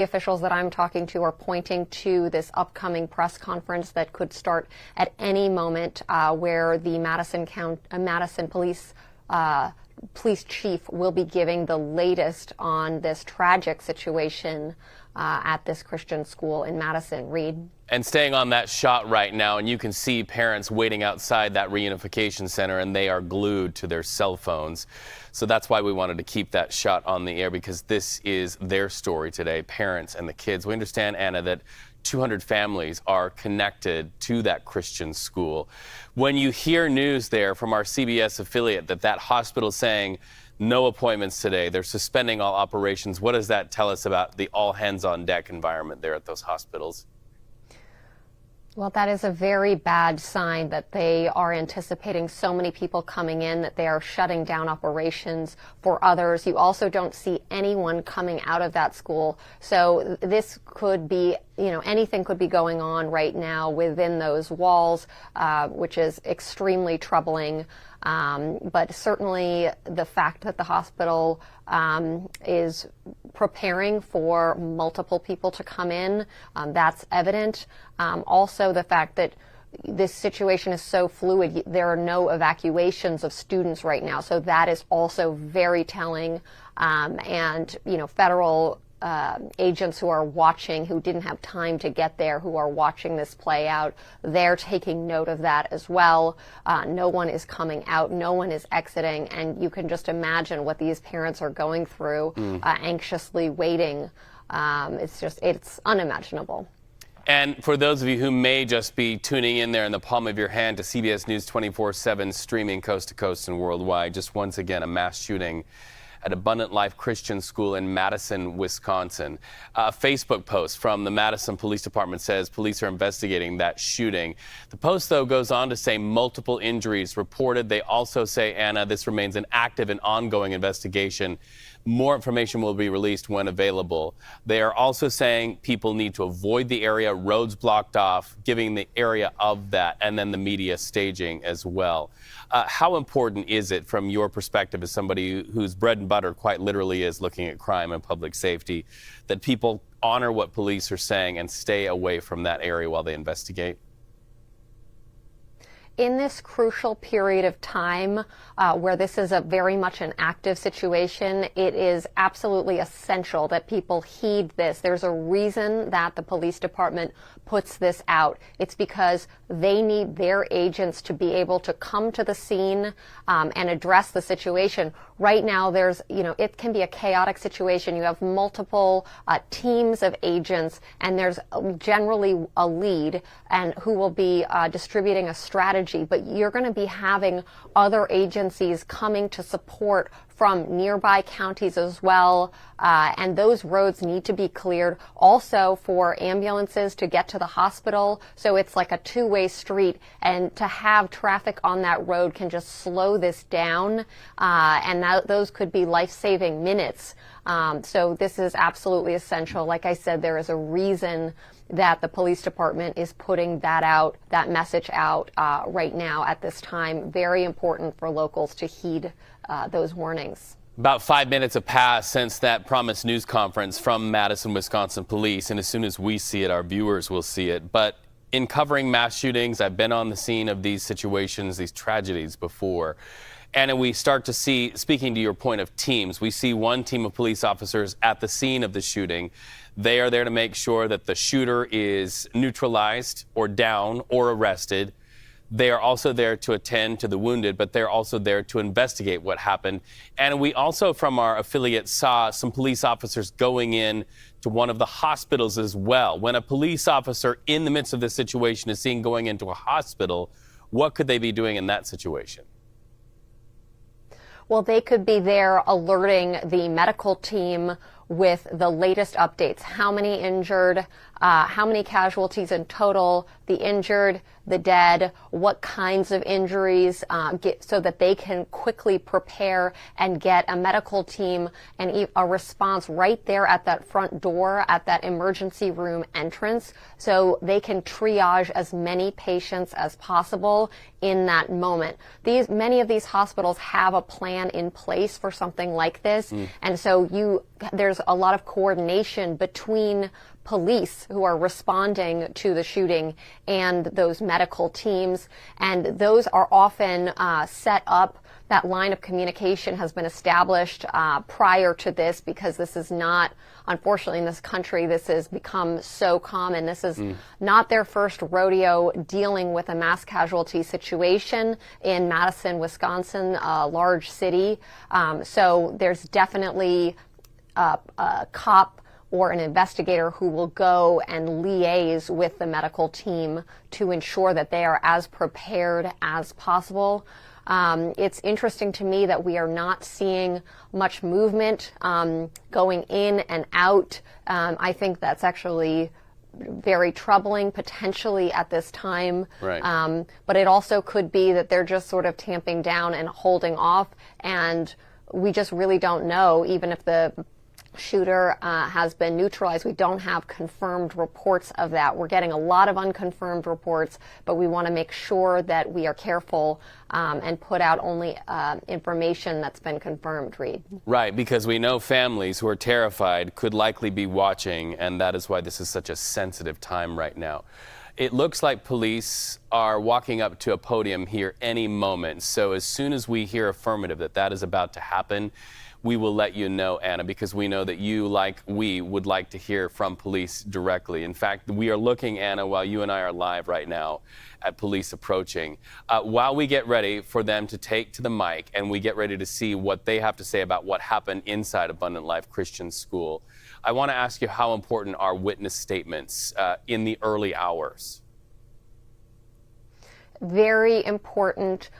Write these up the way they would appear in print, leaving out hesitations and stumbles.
Officials that I'm talking to are pointing to this upcoming press conference that could start at any moment, where the Madison police chief will be giving the latest on this tragic situation at this Christian school in Madison. Reed. And staying on that shot right now, and you can see parents waiting outside that reunification center, and they are glued to their cell phones. So that's why we wanted to keep that shot on the air, because this is their story today, parents and the kids. We understand, Anna, that 200 families are connected to that Christian school. When you hear news there from our CBS affiliate that hospital is saying no appointments today, they're suspending all operations, what does that tell us about the all-hands-on-deck environment there at those hospitals? Well, that is a very bad sign that they are anticipating so many people coming in that they are shutting down operations for others. You also don't see anyone coming out of that school. So this could be, anything could be going on right now within those walls, which is extremely troubling. But certainly the fact that the hospital is preparing for multiple people to come in, that's evident. Also the fact that this situation is so fluid, there are no evacuations of students right now, so that is also very telling. And federal agents who are watching, who didn't have time to get there, who are watching this play out, they're taking note of that as well. No one is coming out, no one is exiting, and you can just imagine what these parents are going through, anxiously waiting. It's unimaginable. And for those of you who may just be tuning in there in the palm of your hand to CBS News 24/7, streaming coast to coast and worldwide, just once again a mass shooting at Abundant Life Christian School in Madison, Wisconsin. A Facebook post from the Madison Police Department says police are investigating that shooting. The post, though, goes on to say multiple injuries reported. They also say, Anna, this remains an active and ongoing investigation. More information will be released when available. They are also saying people need to avoid the area, roads blocked off, giving the area of that, and then the media staging as well. How important is it from your perspective as somebody whose bread and butter quite literally is looking at crime and public safety, that people honor what police are saying and stay away from that area while they investigate? In this crucial period of time where this is a very much an active situation, it is absolutely essential that people heed this. There's a reason that the police department puts this out. It's because they need their agents to be able to come to the scene and address the situation. Right now, it can be a chaotic situation. You have multiple teams of agents, and there's generally a lead and who will be distributing a strategy. But you're going to be having other agencies coming to support from nearby counties as well, and those roads need to be cleared also for ambulances to get to the hospital. So it's like a two-way street, and to have traffic on that road can just slow this down, and those could be life-saving minutes. So this is absolutely essential. Like I said, there is a reason that the police department is putting that message out right now at this time. Very important for locals to heed those warnings. About 5 minutes have passed since that promised news conference from Madison, Wisconsin police, and as soon as we see it, our viewers will see it. But in covering mass shootings, I've been on the scene of these situations, these tragedies before. And we start to see, speaking to your point of teams, we see one team of police officers at the scene of the shooting. They are there to make sure that the shooter is neutralized or down or arrested. They are also there to attend to the wounded, but they're also there to investigate what happened. And we also, from our affiliate, saw some police officers going in to one of the hospitals as well. When a police officer in the midst of this situation is seen going into a hospital, what could they be doing in that situation? Well, they could be there alerting the medical team with the latest updates. How many injured, how many casualties in total, the injured, the dead, what kinds of injuries, so that they can quickly prepare and get a medical team and a response right there at that front door, at that emergency room entrance, so they can triage as many patients as possible in that moment. Many of these hospitals have a plan in place for something like this, and so there's a lot of coordination between police who are responding to the shooting and those medical teams, and those are often set up. That line of communication has been established prior to this, because this is not, unfortunately in this country, this has become so common. This is not their first rodeo dealing with a mass casualty situation in Madison, Wisconsin, a large city. So there's definitely a cop or an investigator who will go and liaise with the medical team to ensure that they are as prepared as possible. It's interesting to me that we are not seeing much movement going in and out. I think that's actually very troubling potentially at this time. Right. But it also could be that they're just sort of tamping down and holding off, and we just really don't know. Even if the shooter has been neutralized, we don't have confirmed reports of that. We're getting a lot of unconfirmed reports, but we want to make sure that we are careful and put out only information that's been confirmed, Reed. Right, because we know families who are terrified could likely be watching, and that is why this is such a sensitive time right now. It looks like police are walking up to a podium here any moment, so as soon as we hear affirmative that is about to happen, we will let you know, Anna, because we know that you, like we, would like to hear from police directly. In fact, we are looking, Anna, while you and I are live right now, at police approaching. While we get ready for them to take to the mic and we get ready to see what they have to say about what happened inside Abundant Life Christian School, I want to ask you how important are witness statements in the early hours? Very important,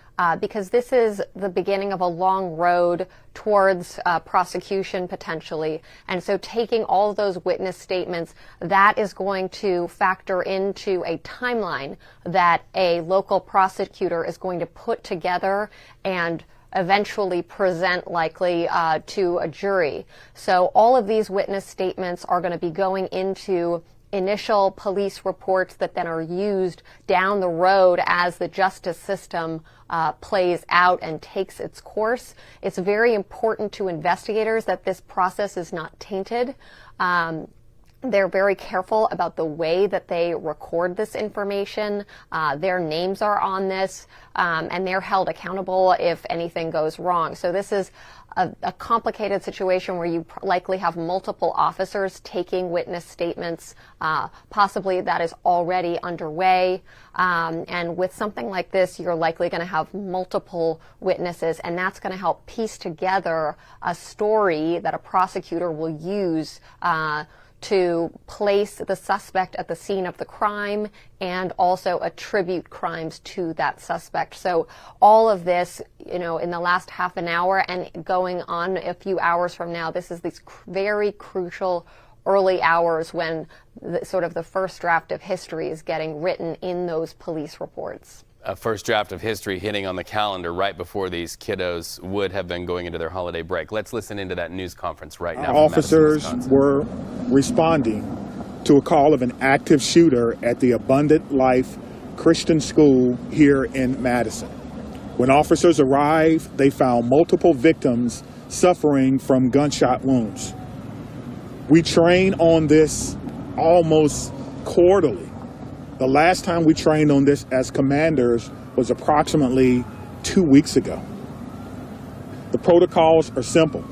because this is the beginning of a long road towards prosecution potentially. And so taking all of those witness statements, that is going to factor into a timeline that a local prosecutor is going to put together and eventually present likely to a jury. So all of these witness statements are going to be going into initial police reports that then are used down the road as the justice system plays out and takes its course. It's very important to investigators that this process is not tainted. They're very careful about the way that they record this information. Their names are on this, and they're held accountable if anything goes wrong. So this is a complicated situation where you likely have multiple officers taking witness statements. Possibly that is already underway. And with something like this, you're likely going to have multiple witnesses, and that's going to help piece together a story that a prosecutor will use to place the suspect at the scene of the crime and also attribute crimes to that suspect. So all of this, in the last half an hour and going on a few hours from now, this is these very crucial early hours when the first draft of history is getting written in those police reports. A first draft of history hitting on the calendar right before these kiddos would have been going into their holiday break. Let's listen into that news conference right now. Officers were responding to a call of an active shooter at the Abundant Life Christian School here in Madison. When officers arrived, they found multiple victims suffering from gunshot wounds. We train on this almost quarterly. The last time we trained on this as commanders was approximately 2 weeks ago. The protocols are simple.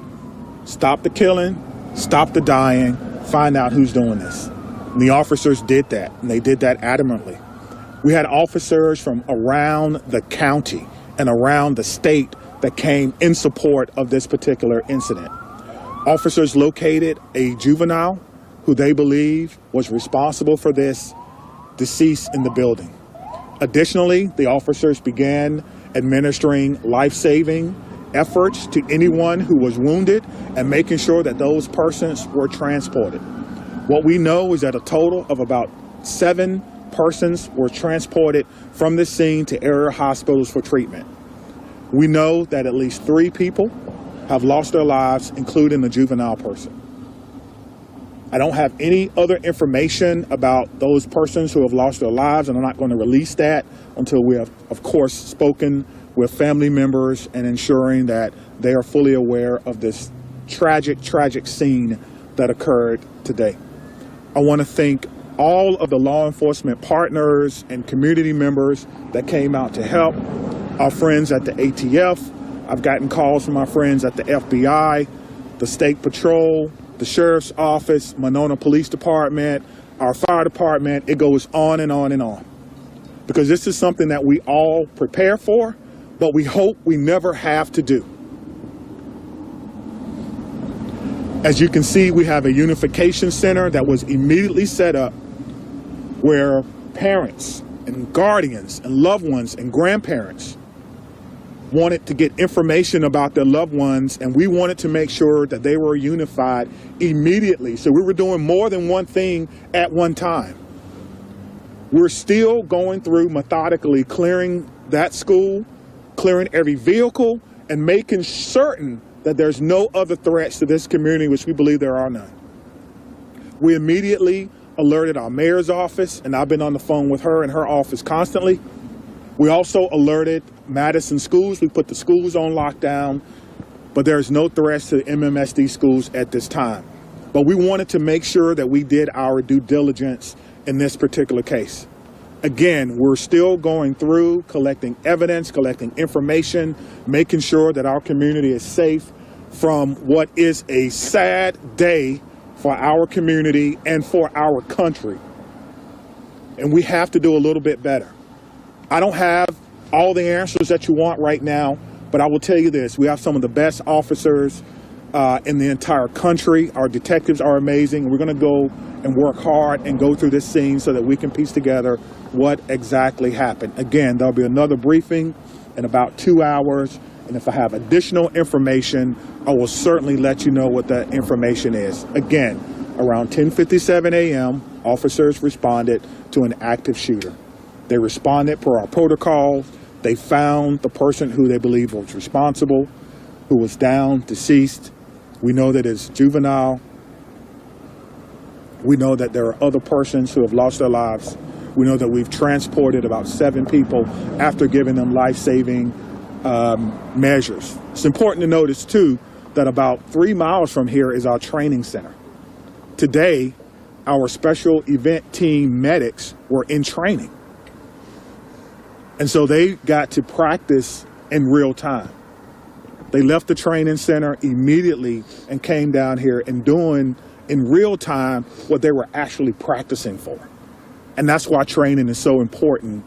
Stop the killing, stop the dying, find out who's doing this. And the officers did that, and they did that adamantly. We had officers from around the county and around the state that came in support of this particular incident. Officers located a juvenile who they believe was responsible for this deceased in the building. Additionally, the officers began administering life-saving efforts to anyone who was wounded and making sure that those persons were transported. What we know is that a total of about 7 persons were transported from this scene to area hospitals for treatment. We know that at least 3 people have lost their lives, including a juvenile person. I don't have any other information about those persons who have lost their lives, and I'm not going to release that until we have, of course, spoken with family members and ensuring that they are fully aware of this tragic, tragic scene that occurred today. I want to thank all of the law enforcement partners and community members that came out to help, our friends at the ATF. I've gotten calls from my friends at the FBI, the State Patrol, the Sheriff's Office, Monona Police Department, our fire department. It goes on and on and on. Because this is something that we all prepare for, but we hope we never have to do. As you can see, we have a unification center that was immediately set up where parents and guardians and loved ones and grandparents wanted to get information about their loved ones, and we wanted to make sure that they were unified immediately. So we were doing more than one thing at one time. We're still going through methodically clearing that school, clearing every vehicle, and making certain that there's no other threats to this community, which we believe there are none. We immediately alerted our mayor's office, and I've been on the phone with her and her office constantly. We also alerted Madison schools. We put the schools on lockdown, but there's no threats to MMSD schools at this time. But we wanted to make sure that we did our due diligence in this particular case. Again, we're still going through collecting evidence, collecting information, making sure that our community is safe from what is a sad day for our community and for our country. And we have to do a little bit better. I don't have all the answers that you want right now, but I will tell you this. We have some of the best officers in the entire country. Our detectives are amazing. We're going to go and work hard and go through this scene so that we can piece together what exactly happened. Again, there'll be another briefing in about 2 hours, and if I have additional information, I will certainly let you know what that information is. Again, around 10:57 a.m., officers responded to an active shooter. They responded per our protocol. They found the person who they believe was responsible, who was down, deceased. We know that it's juvenile. We know that there are other persons who have lost their lives. We know that we've transported about 7 people after giving them life-saving measures. It's important to notice, too, that about 3 miles from here is our training center. Today, our special event team medics were in training. And so they got to practice in real time. They left the training center immediately and came down here and doing in real time what they were actually practicing for. And that's why training is so important,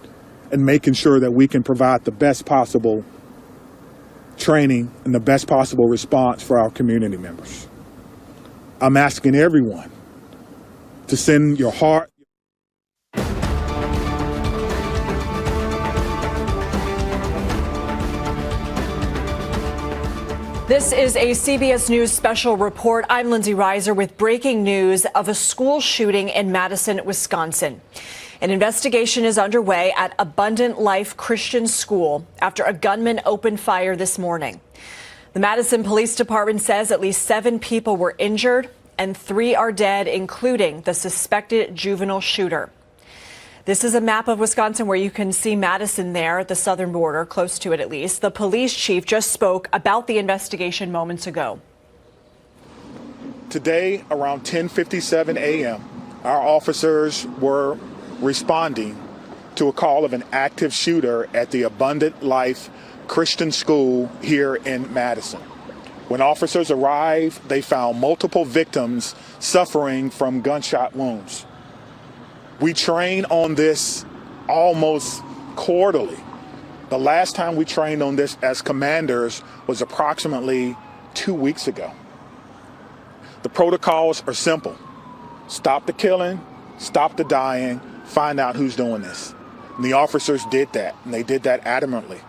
and making sure that we can provide the best possible training and the best possible response for our community members. I'm asking everyone to send your heart. This is a CBS News special report. I'm Lindsay Reiser with breaking news of a school shooting in Madison, Wisconsin. An investigation is underway at Abundant Life Christian School after a gunman opened fire this morning. The Madison Police Department says at least 7 people were injured and 3 are dead, including the suspected juvenile shooter. This is a map of Wisconsin where you can see Madison there at the southern border, close to it at least. The police chief just spoke about the investigation moments ago. Today, around 10:57 a.m., our officers were responding to a call of an active shooter at the Abundant Life Christian School here in Madison. When officers arrived, they found multiple victims suffering from gunshot wounds. We train on this almost quarterly. The last time we trained on this as commanders was approximately 2 weeks ago. The protocols are simple. Stop the killing, stop the dying, find out who's doing this. And the officers did that, and they did that adamantly.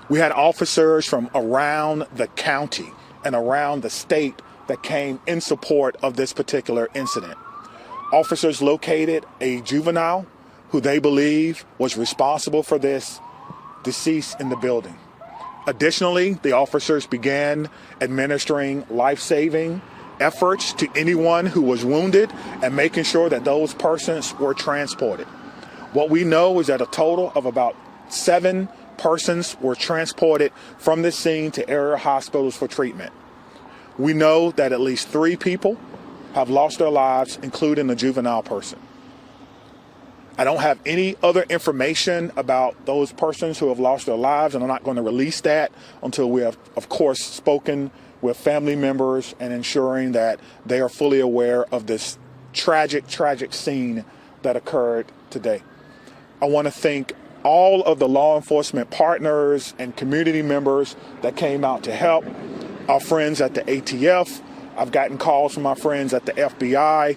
We had officers from around the county and around the state that came in support of this particular incident. Officers located a juvenile who they believe was responsible for this deceased in the building. Additionally, the officers began administering life-saving efforts to anyone who was wounded and making sure that those persons were transported. What we know is that a total of about 7 persons were transported from this scene to area hospitals for treatment. We know that at least 3 people have lost their lives, including a juvenile person. I don't have any other information about those persons who have lost their lives, and I'm not going to release that until we have, of course, spoken with family members and ensuring that they are fully aware of this tragic, tragic scene that occurred today. I want to thank all of the law enforcement partners and community members that came out to help, our friends at the ATF. I've gotten calls from my friends at the FBI,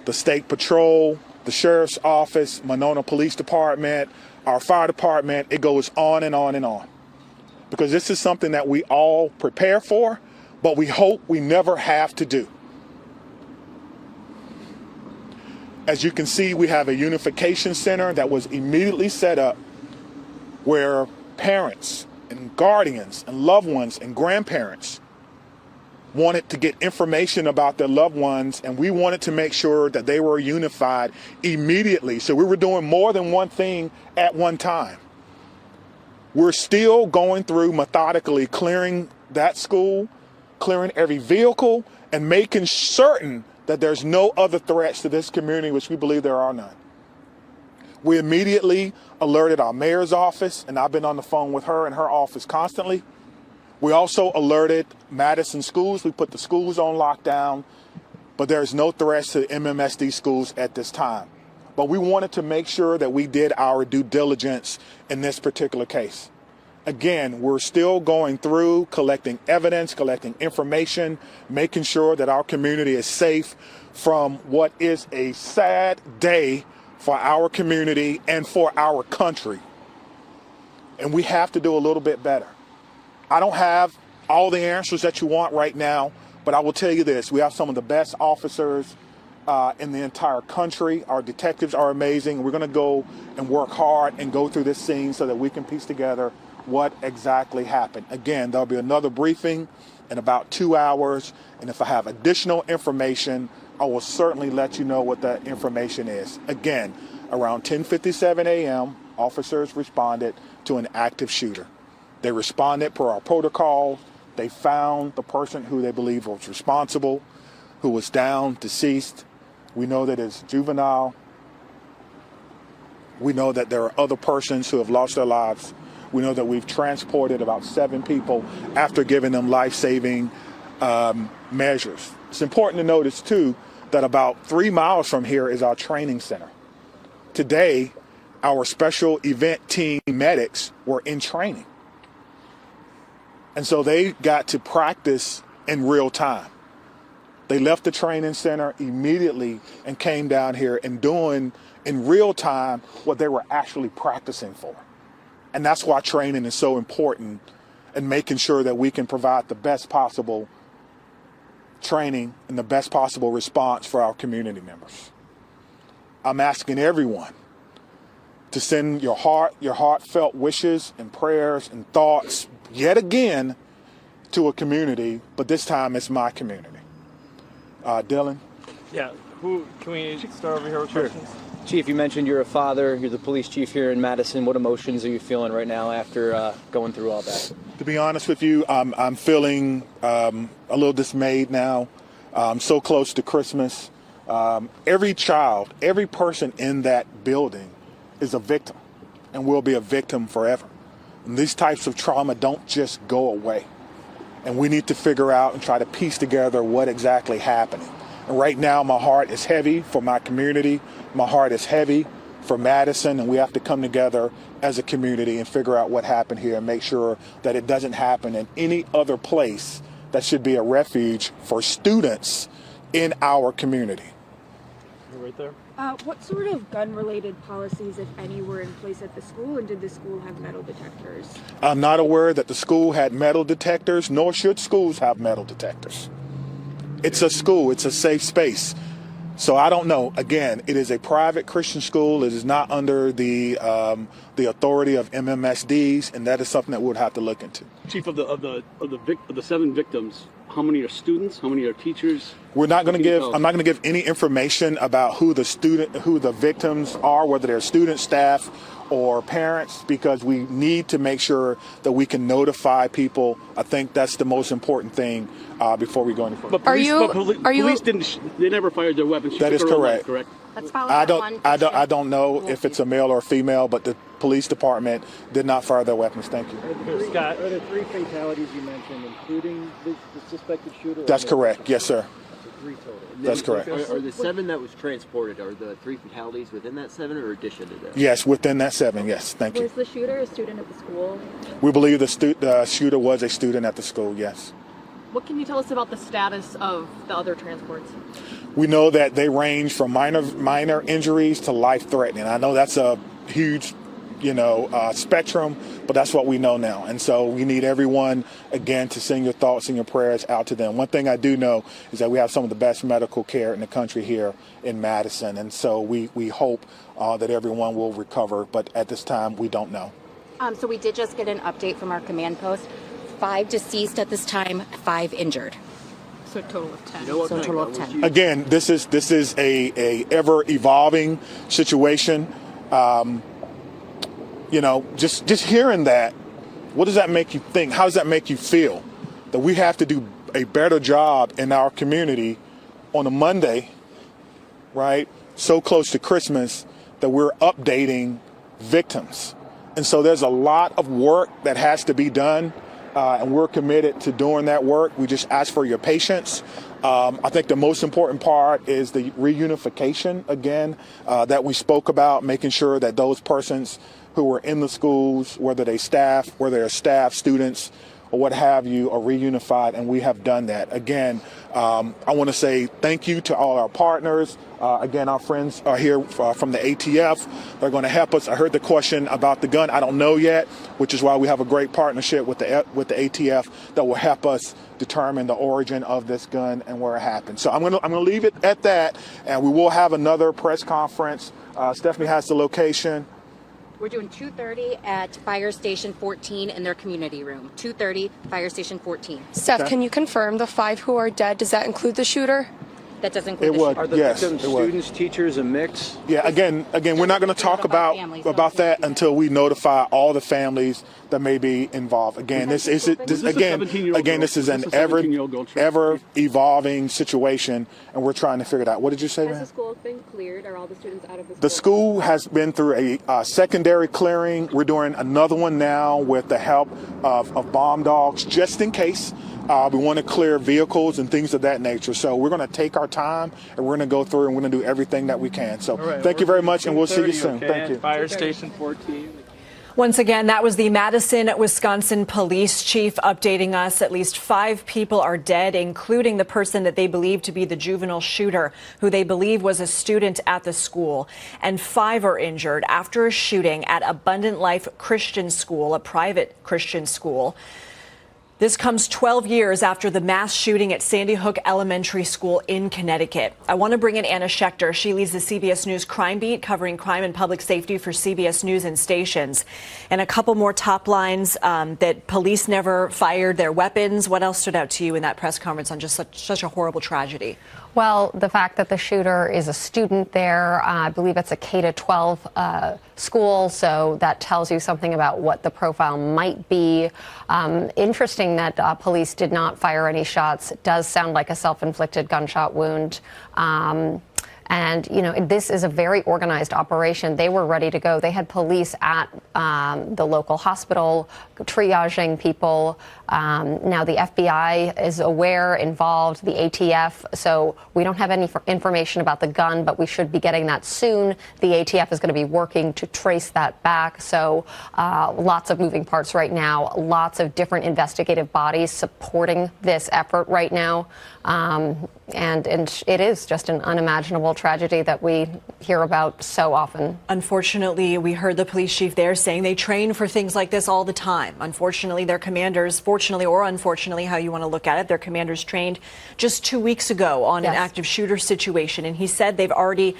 the State Patrol, the Sheriff's Office, Monona Police Department, our fire department. It goes on and on and on. Because this is something that we all prepare for, but we hope we never have to do. As you can see, we have a unification center that was immediately set up where parents and guardians and loved ones and grandparents wanted to get information about their loved ones, and we wanted to make sure that they were unified immediately. So we were doing more than one thing at one time. We're still going through methodically clearing that school, clearing every vehicle, and making certain that there's no other threats to this community, which we believe there are none. We immediately alerted our mayor's office, and I've been on the phone with her and her office constantly. We also alerted Madison schools. We put the schools on lockdown, but there's no threats to MMSD schools at this time. But we wanted to make sure that we did our due diligence in this particular case. Again, we're still going through collecting evidence, collecting information, making sure that our community is safe from what is a sad day for our community and for our country. And we have to do a little bit better. I don't have all the answers that you want right now, but I will tell you this. We have some of the best officers in the entire country. Our detectives are amazing. We're going to go and work hard and go through this scene so that we can piece together what exactly happened. Again, there'll be another briefing in about 2 hours, and if I have additional information, I will certainly let you know what that information is. Again, around 10:57 a.m., officers responded to an active shooter. They responded per our protocol. They found the person who they believe was responsible, who was down, deceased. We know that it's juvenile. We know that there are other persons who have lost their lives. We know that we've transported about 7 people after giving them life-saving measures. It's important to notice, too, that about 3 miles from here is our training center. Today, our special event team medics were in training. And so they got to practice in real time. They left the training center immediately and came down here and doing in real time what they were actually practicing for. And that's why training is so important, and making sure that we can provide the best possible training and the best possible response for our community members. I'm asking everyone to send your heartfelt wishes and prayers and thoughts yet again to a community, but this time it's my community. Dylan? Yeah, can we start over here with questions? Chief, you mentioned you're a father, you're the police chief here in Madison. What emotions are you feeling right now after going through all that? To be honest with you, I'm feeling a little dismayed now. I'm so close to Christmas. Every child, every person in that building is a victim and will be a victim forever. And these types of trauma don't just go away. And we need to figure out and try to piece together what exactly happened. And right now, my heart is heavy for my community. My heart is heavy for Madison, and we have to come together as a community and figure out what happened here and make sure that it doesn't happen in any other place that should be a refuge for students in our community. You're right there. What sort of gun-related policies, if any, were in place at the school, and did the school have metal detectors? I'm not aware that the school had metal detectors, nor should schools have metal detectors. It's a school. It's a safe space. So I don't know. Again, it is a private Christian school. It is not under the authority of MMSDs, and that is something that we would have to look into. Chief, of the 7 victims, how many are students? How many are teachers? We're not going to give. I'm not going to give any information about who the victims are, whether they're students, staff, or parents, because we need to make sure that we can notify people. I think that's the most important thing before we go any further. But police didn't. They never fired their weapons. That is correct. Correct. I don't know if it's a male or a female, but the police department did not fire their weapons. Thank you. Scott, are there 3 fatalities you mentioned, including the suspected shooter? That's correct. Yes, sir. 3 total. That's correct. Are the 7 that was transported, are the 3 fatalities within that 7 or addition to that? Yes, within that 7. Yes, thank you. Was the shooter a student at the school? We believe the shooter was a student at the school. Yes. What can you tell us about the status of the other transports? We know that they range from minor injuries to life-threatening. I know that's a huge, spectrum, but that's what we know now. And so we need everyone, again, to send your thoughts and your prayers out to them. One thing I do know is that we have some of the best medical care in the country here in Madison. And so we hope that everyone will recover. But at this time, we don't know. So we did just get an update from our command post. 5 deceased at this time, 5 injured. So a total of 10. So a total of 10. Again, this is a ever evolving situation. Just hearing that, what does that make you think? How does that make you feel? That we have to do a better job in our community on a Monday, right? So close to Christmas, that we're updating victims. And so there's a lot of work that has to be done. And we're committed to doing that work. We just ask for your patience. I think the most important part is the reunification, again, that we spoke about, making sure that those persons who were in the schools, whether they're staff, students, or what have you, are reunified, and we have done that. Again, I want to say thank you to all our partners. Again, our friends are here from the ATF. They're going to help us. I heard the question about the gun. I don't know yet, which is why we have a great partnership with the ATF that will help us determine the origin of this gun and where it happened. So I'm going to leave it at that, and we will have another press conference. Stephanie has the location. We're doing 2:30 at Fire Station 14 in their community room. 2:30, Fire Station 14. Steph, can you confirm the 5 who are dead? Does that include the shooter? That does include the shooter. Are the victims students, teachers, a mix? Yeah, again, we're not going to talk about that until we notify all the families that may be involved. Again, this is an ever evolving situation, and we're trying to figure it out. What did you say, man? Has the school been cleared? Are all the students out of the school? The school has been through a secondary clearing. We're doing another one now with the help of bomb dogs, just in case. We want to clear vehicles and things of that nature. So we're going to take our time, and we're going to go through, and we're going to do everything that we can. So thank you very much, and we'll see you soon. Thank you. Fire Station 14. Once again, that was the Madison, Wisconsin police chief updating us. At least 5 people are dead, including the person that they believe to be the juvenile shooter, who they believe was a student at the school. And 5 are injured after a shooting at Abundant Life Christian School, a private Christian school. This comes 12 years after the mass shooting at Sandy Hook Elementary School in Connecticut. I want to bring in Anna Schechter. She leads the CBS News crime beat, covering crime and public safety for CBS News and Stations. And a couple more top lines that police never fired their weapons. What else stood out to you in that press conference on just such a horrible tragedy? Well, the fact that the shooter is a student there, I believe it's a K-12 school, so that tells you something about what the profile might be. Interesting that police did not fire any shots. It does sound like a self-inflicted gunshot wound. And, this is a very organized operation. They were ready to go. They had police at the local hospital triaging people. Now the FBI is aware, involved, the ATF. So we don't have any information about the gun, but we should be getting that soon. The ATF is going to be working to trace that back. So lots of moving parts right now, lots of different investigative bodies supporting this effort right now. And it is just an unimaginable tragedy that we hear about so often. Unfortunately, we heard the police chief there saying they train for things like this all the time. Unfortunately, their commanders, fortunately or unfortunately, how you want to look at it, their commanders trained just 2 weeks ago on an active shooter situation. And he said they've already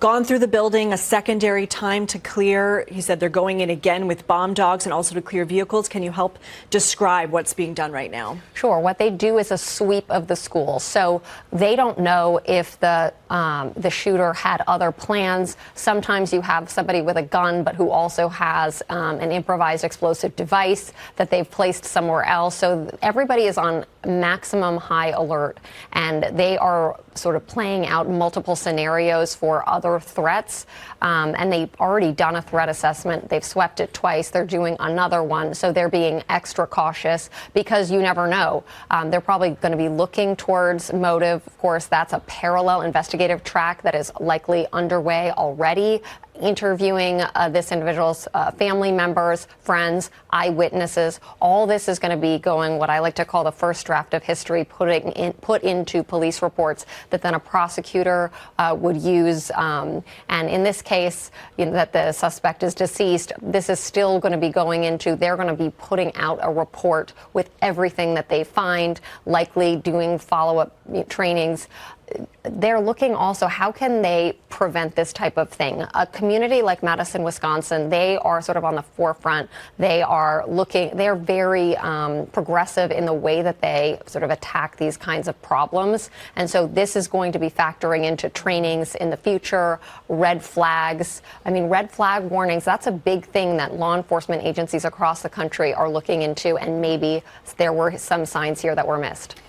gone through the building a secondary time to clear. He said they're going in again with bomb dogs and also to clear vehicles. Can you help describe what's being done right now? Sure. What they do is a sweep of the school. So they don't know if the shooter had other plans. Sometimes you have somebody with a gun, but who also has an improvised explosive device that they've placed somewhere else. So everybody is on maximum high alert, and they are sort of playing out multiple scenarios for other threats. And they've already done a threat assessment. They've swept it twice. They're doing another one. So they're being extra cautious because you never know. They're probably going to be looking towards motive. Of course, that's a parallel investigative track that is likely underway already, interviewing this individual's family members, friends, eyewitnesses. All this is going to be going what I like to call the first draft of history, put into police reports that then a prosecutor would use. And in this case, that the suspect is deceased, this is still going to be going into, they're going to be putting out a report with everything that they find, likely doing follow-up trainings. They're looking also, how can they prevent this type of thing? A community like Madison, Wisconsin, they are sort of on the forefront. They are looking, they're very progressive in the way that they sort of attack these kinds of problems. And so this is going to be factoring into trainings in the future, red flags. I mean, red flag warnings, that's a big thing that law enforcement agencies across the country are looking into, and maybe there were some signs here that were missed.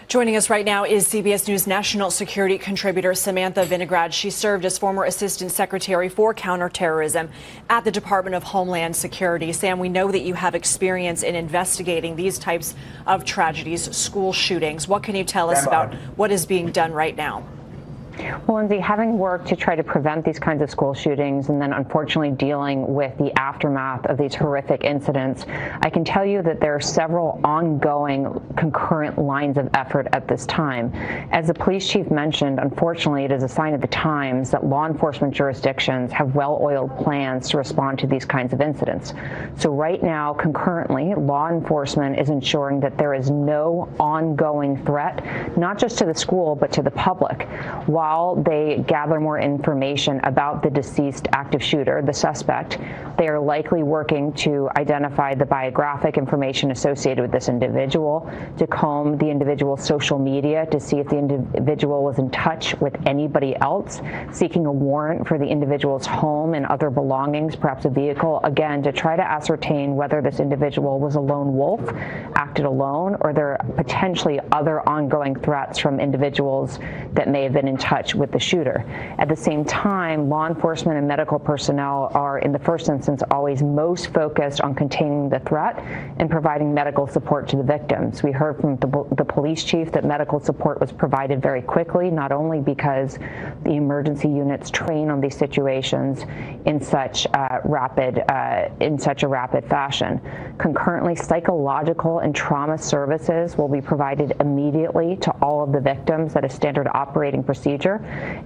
Joining us right now is CBS News national security contributor Samantha Vinograd. She served as former Assistant Secretary for Counterterrorism at the Department of Homeland Security. Sam, we know that you have experience in investigating these types of tragedies, school shootings. What can you tell us about what is being done right now? Well, Lindsay, having worked to try to prevent these kinds of school shootings and then unfortunately dealing with the aftermath of these horrific incidents, I can tell you that there are several ongoing concurrent lines of effort at this time. As the police chief mentioned, unfortunately, it is a sign of the times that law enforcement jurisdictions have well-oiled plans to respond to these kinds of incidents. So right now, concurrently, law enforcement is ensuring that there is no ongoing threat, not just to the school, but to the public, while they gather more information about the deceased active shooter, the suspect. They are likely working to identify the biographic information associated with this individual, to comb the individual's social media to see if the individual was in touch with anybody else, seeking a warrant for the individual's home and other belongings, perhaps a vehicle, again, to try to ascertain whether this individual was a lone wolf, acted alone, or there are potentially other ongoing threats from individuals that may have been in touch with the shooter. At the same time, law enforcement and medical personnel are, in the first instance, always most focused on containing the threat and providing medical support to the victims. We heard from the police chief that medical support was provided very quickly, not only because the emergency units train on these situations in such a rapid fashion. Concurrently, psychological and trauma services will be provided immediately to all of the victims at a standard operating procedure.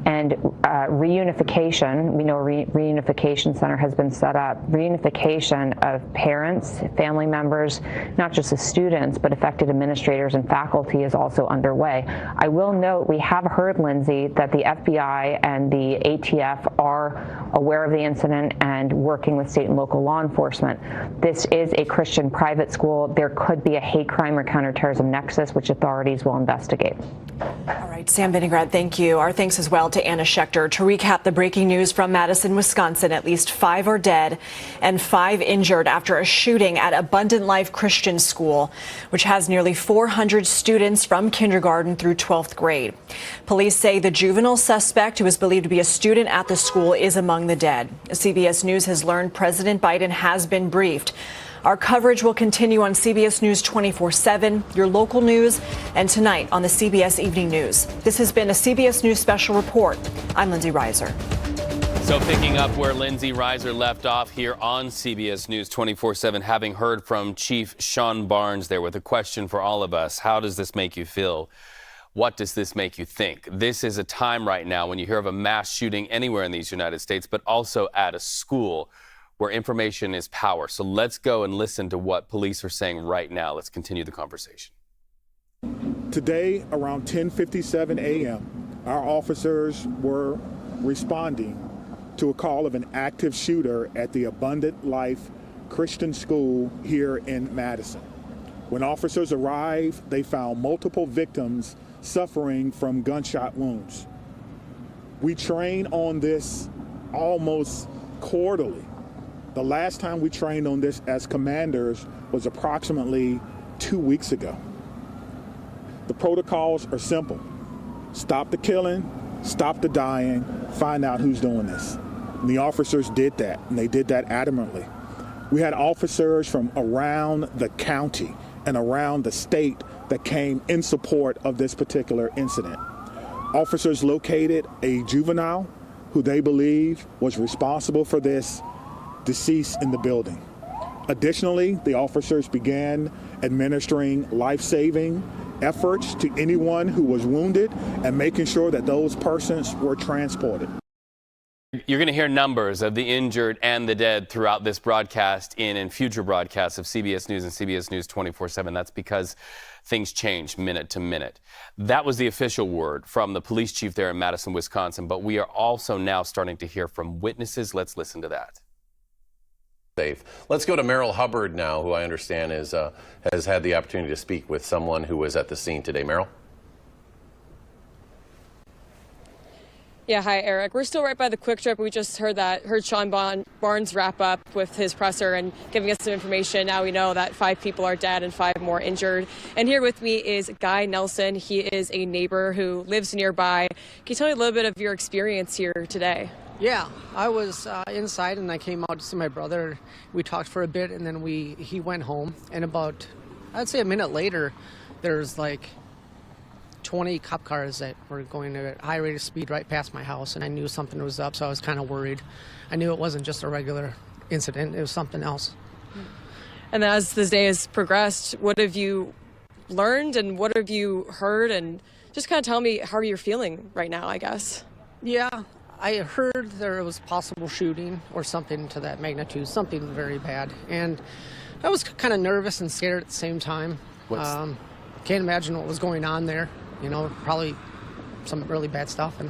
And reunification, we know a reunification center has been set up. Reunification of parents, family members, not just the students, but affected administrators and faculty is also underway. I will note, we have heard, Lindsay, that the FBI and the ATF are aware of the incident and working with state and local law enforcement. This is a Christian private school. There could be a hate crime or counterterrorism nexus, which authorities will investigate. All right, Sam Vinograd, thank you. Our thanks as well to Anna Schechter. To recap the breaking news from Madison, Wisconsin, at least 5 are dead and 5 injured after a shooting at Abundant Life Christian School, which has nearly 400 students from kindergarten through 12th grade. Police say the juvenile suspect, who is believed to be a student at the school, is among the dead. CBS News has learned President Biden has been briefed. Our coverage will continue on CBS News 24/7, your local news, and tonight on the CBS Evening News. This has been a CBS News Special Report. I'm Lindsay Reiser. So picking up where Lindsay Reiser left off here on CBS News 24/7, having heard from Chief Sean Barnes there with a question for all of us. How does this make you feel? What does this make you think? This is a time right now when you hear of a mass shooting anywhere in these United States, but also at a school where information is power. So let's go and listen to what police are saying right now. Let's continue the conversation. Today, around 10:57 a.m., our officers were responding to a call of an active shooter at the Abundant Life Christian School here in Madison. When officers arrived, they found multiple victims suffering from gunshot wounds. We train on this almost quarterly. The last time we trained on this as commanders was approximately 2 weeks ago. The protocols are simple. Stop the killing, stop the dying, find out who's doing this. And the officers did that, and they did that adamantly. We had officers from around the county and around the state that came in support of this particular incident. Officers located a juvenile who they believe was responsible for this deceased in the building. Additionally, the officers began administering life-saving efforts to anyone who was wounded and making sure that those persons were transported. You're going to hear numbers of the injured and the dead throughout this broadcast and future broadcasts of CBS News and CBS News 24/7. That's because things change minute to minute. That was the official word from the police chief there in Madison, Wisconsin. But we are also now starting to hear from witnesses. Let's listen to that. Safe. Let's go to Merrill Hubbard now, who I understand has had the opportunity to speak with someone who was at the scene today. Merrill? Yeah, hi, Eric. We're still right by the Quick Trip. We just heard Sean Barnes wrap up with his presser and giving us some information. Now we know that 5 people are dead and 5 more injured. And here with me is Guy Nelson. He is a neighbor who lives nearby. Can you tell me a little bit of your experience here today? Yeah, I was inside and I came out to see my brother. We talked for a bit and then he went home. And about, I'd say a minute later, there's like 20 cop cars that were going at a high rate of speed right past my house. And I knew something was up, so I was kind of worried. I knew it wasn't just a regular incident, it was something else. And as this day has progressed, what have you learned and what have you heard? And just kind of tell me how you're feeling right now, I guess. Yeah. I heard there was possible shooting or something to that magnitude, something very bad. And I was kind of nervous and scared at the same time. Can't imagine what was going on there. You know, probably some really bad stuff.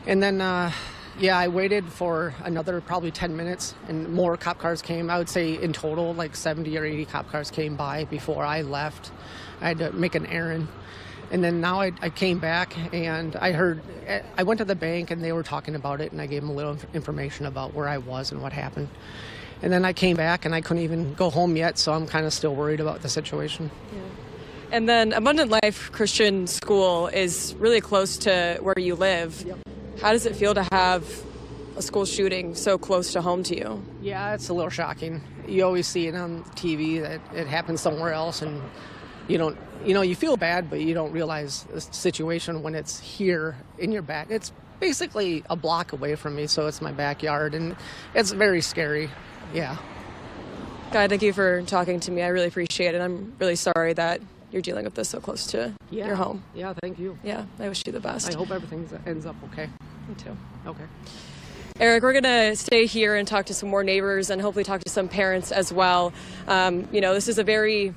And then, I waited for another probably 10 minutes and more cop cars came. I would say in total, like 70 or 80 cop cars came by before I left. I had to make an errand. And then now I came back and I went to the bank and they were talking about it and I gave them a little information about where I was and what happened. And then I came back and I couldn't even go home yet, so I'm kind of still worried about the situation. Yeah. And then Abundant Life Christian School is really close to where you live. Yep. How does it feel to have a school shooting so close to home to you? Yeah, it's a little shocking. You always see it on TV that it happens somewhere else and you feel bad, but you don't realize the situation when it's here in your back. It's basically a block away from me, so it's my backyard, and it's very scary. Yeah. Guy, thank you for talking to me. I really appreciate it. I'm really sorry that you're dealing with this so close to your home. Yeah, thank you. Yeah, I wish you the best. I hope everything ends up okay. Me too. Okay. Eric, we're going to stay here and talk to some more neighbors and hopefully talk to some parents as well. This is a very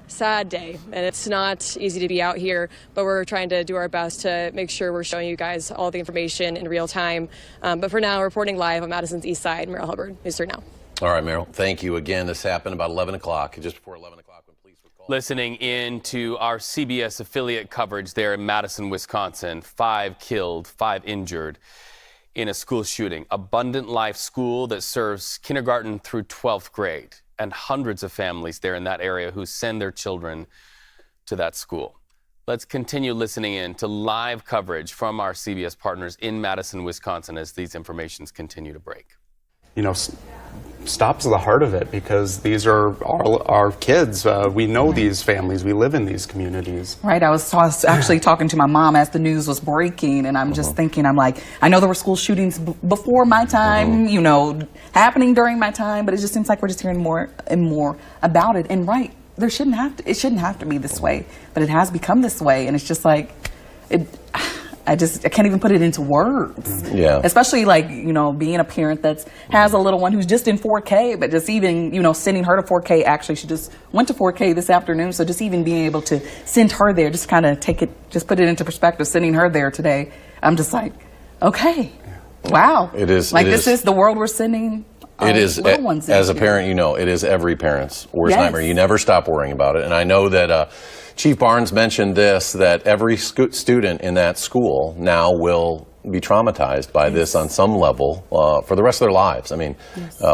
sad day, and it's not easy to be out here, but we're trying to do our best to make sure we're showing you guys all the information in real time. But for now, reporting live on Madison's East Side, Merrill Hubbard, News 3 Now. All right, Merrill, thank you again. This happened about 11 o'clock, just before 11 o'clock when police were called. Listening in to our CBS affiliate coverage there in Madison, Wisconsin. 5 killed, 5 injured in a school shooting. Abundant Life School that serves kindergarten through 12th grade. And hundreds of families there in that area who send their children to that school. Let's continue listening in to live coverage from our CBS partners in Madison, Wisconsin, as these informations continue to break. Stops at the heart of it because these are our kids. We know these families. We live in these communities. Right. I was actually talking to my mom as the news was breaking, and I'm just thinking, I'm like, I know there were school shootings before my time, happening during my time, but it just seems like we're just hearing more and more about it. And it shouldn't have to be this way, but it has become this way, and it's just like I can't even put it into words. Yeah. Especially like, being a parent that has a little one who's just in 4K, but just even, sending her to 4K. Actually, she just went to 4K this afternoon. So just even being able to send her there, just kind of just put it into perspective, sending her there today. I'm just like, okay, wow. It is. Like this is the world we're sending. It is, little ones as a into. parent, it is every parent's worst Yes. nightmare. You never stop worrying about it. And I know that Chief Barnes mentioned this, that every student in that school now will be traumatized by this on some level for the rest of their lives. I mean,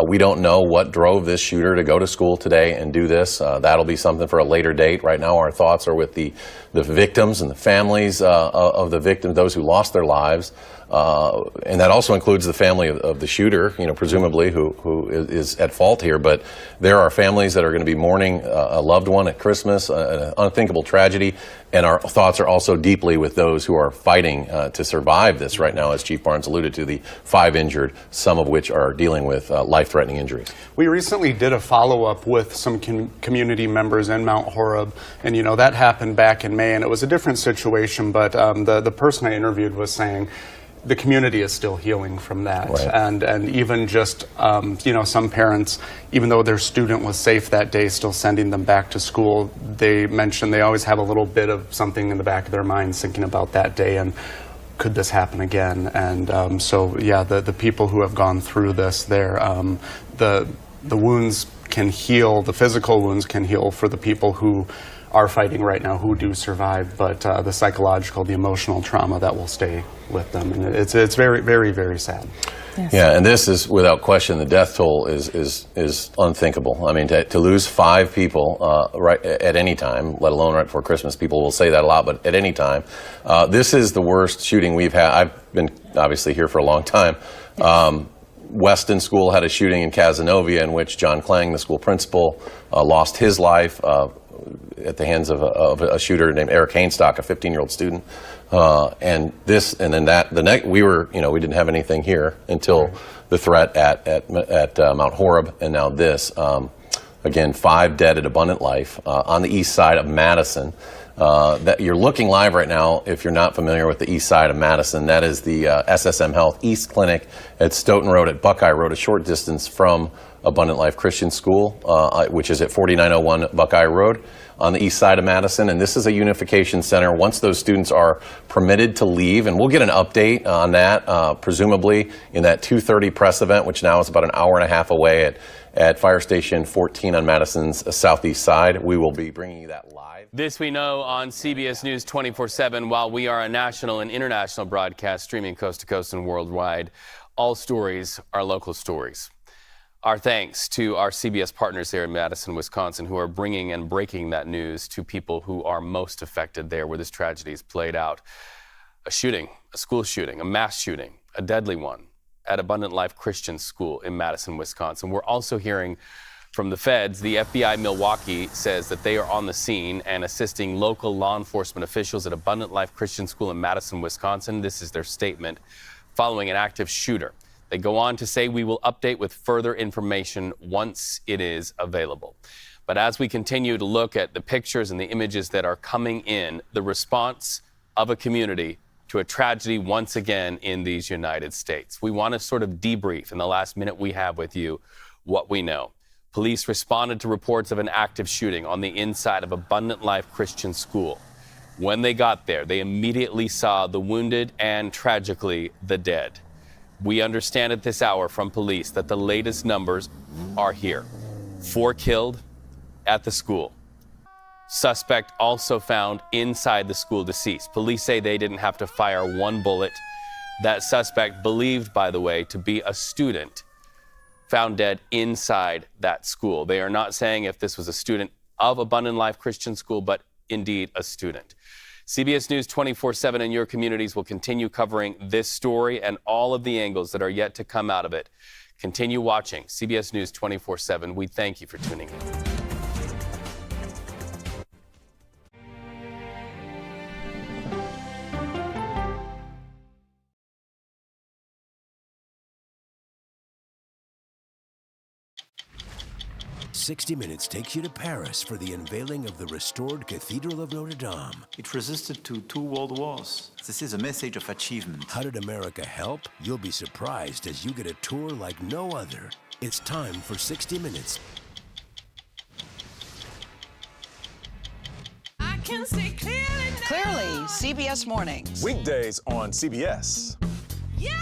we don't know what drove this shooter to go to school today and do this. That'll be something for a later date. Right now, our thoughts are with the victims and the families of the victims, those who lost their lives. And that also includes the family of the shooter, presumably who is at fault here. But there are families that are going to be mourning a loved one at Christmas, an unthinkable tragedy. And our thoughts are also deeply with those who are fighting to survive this right now, as Chief Barnes alluded to, the 5 injured, some of which are dealing with life-threatening injuries. We recently did a follow-up with some community members in Mount Horeb, and that happened back in May, and it was a different situation, but the person I interviewed was saying the community is still healing from that. Right. And even just, some parents, even though their student was safe that day, still sending them back to school, they mentioned they always have a little bit of something in the back of their minds thinking about that day and could this happen again? And the people who have gone through this, the wounds can heal, the physical wounds can heal for the people who are fighting right now, who do survive, but the psychological, the emotional trauma that will stay with them. And it's very, very, very sad. Yes. Yeah, and this is, without question, the death toll is unthinkable. I mean, to lose 5 people right at any time, let alone right before Christmas, people will say that a lot, but at any time, this is the worst shooting we've had. I've been obviously here for a long time. Weston School had a shooting in Casanova in which John Klang, the school principal, lost his life at the hands of a shooter named Eric Hainstock, a 15-year-old student. And then we didn't have anything here until the threat at Mount Horeb, and now this. Again, 5 dead at Abundant Life on the east side of Madison. That you're looking live right now. If you're not familiar with the east side of Madison, that is the SSM Health East Clinic at Stoughton Road at Buckeye Road, a short distance from Abundant Life Christian School, which is at 4901 Buckeye Road on the east side of Madison. And this is a unification center. Once those students are permitted to leave, and we'll get an update on that, presumably in that 2:30 press event, which now is about an hour and a half away at Fire Station 14 on Madison's southeast side. We will be bringing you that live. This we know on CBS News 24/7. While we are a national and international broadcast streaming coast to coast and worldwide, all stories are local stories. Our thanks to our CBS partners there in Madison, Wisconsin, who are bringing and breaking that news to people who are most affected there where this tragedy is played out. A shooting, a school shooting, a mass shooting, a deadly one at Abundant Life Christian School in Madison, Wisconsin. We're also hearing from the feds. The FBI Milwaukee says that they are on the scene and assisting local law enforcement officials at Abundant Life Christian School in Madison, Wisconsin. This is their statement following an active shooter. They go on to say, we will update with further information once it is available. But as we continue to look at the pictures and the images that are coming in, the response of a community to a tragedy once again in these United States, we want to sort of debrief in the last minute we have with you what we know. Police responded to reports of an active shooting on the inside of Abundant Life Christian School. When they got there, they immediately saw the wounded and, tragically, the dead. We understand at this hour from police that the latest numbers are here. 4 killed at the school. Suspect also found inside the school deceased. Police say they didn't have to fire 1 bullet. That suspect, believed, by the way, to be a student, found dead inside that school. They are not saying if this was a student of Abundant Life Christian School, but indeed a student. CBS News 24/7 in your communities will continue covering this story and all of the angles that are yet to come out of it. Continue watching CBS News 24/7. We thank you for tuning in. 60 Minutes takes you to Paris for the unveiling of the restored Cathedral of Notre Dame. It resisted to 2 world wars. This is a message of achievement. How did America help? You'll be surprised as you get a tour like no other. It's time for 60 Minutes. I can see clearly now. Clearly, CBS Mornings. Weekdays on CBS. Yeah!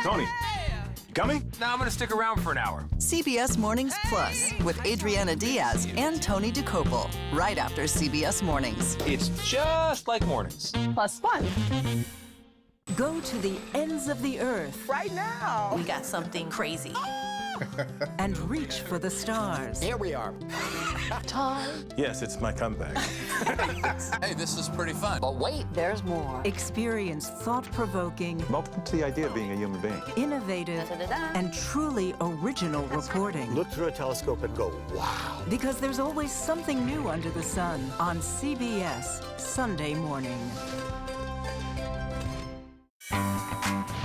Tony, you coming? No, I'm going to stick around for an hour. CBS Mornings Plus with Adriana Diaz and Tony DeCopel, right after CBS Mornings. It's just like mornings. Plus fun. Go to the ends of the earth. Right now. We got something crazy. And reach for the stars. Here we are. Time. Yes, it's my comeback. Hey, this is pretty fun. But wait, there's more. Experience thought-provoking. Welcome to the idea of being a human being. Innovative and truly original reporting. Look through a telescope and go, wow. Because there's always something new under the sun on CBS Sunday morning.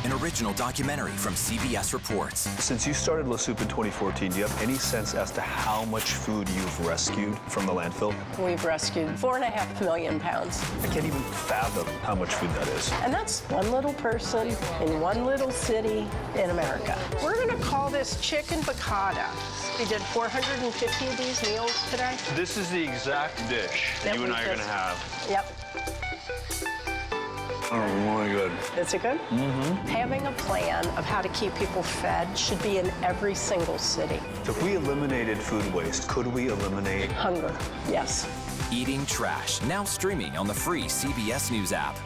An original documentary from CBS Reports. Since you started La Soup in 2014, do you have any sense as to how much food you've rescued from the landfill? We've rescued 4.5 million pounds. I can't even fathom how much food that is. And that's one little person in one little city in America. We're going to call this chicken piccata. We did 450 of these meals today. This is the exact dish that you and I are going to have. Yep. Oh, really good. Is it good? Mm-hmm. Having a plan of how to keep people fed should be in every single city. So if we eliminated food waste, could we eliminate hunger? Yes. Eating Trash, now streaming on the free CBS News app.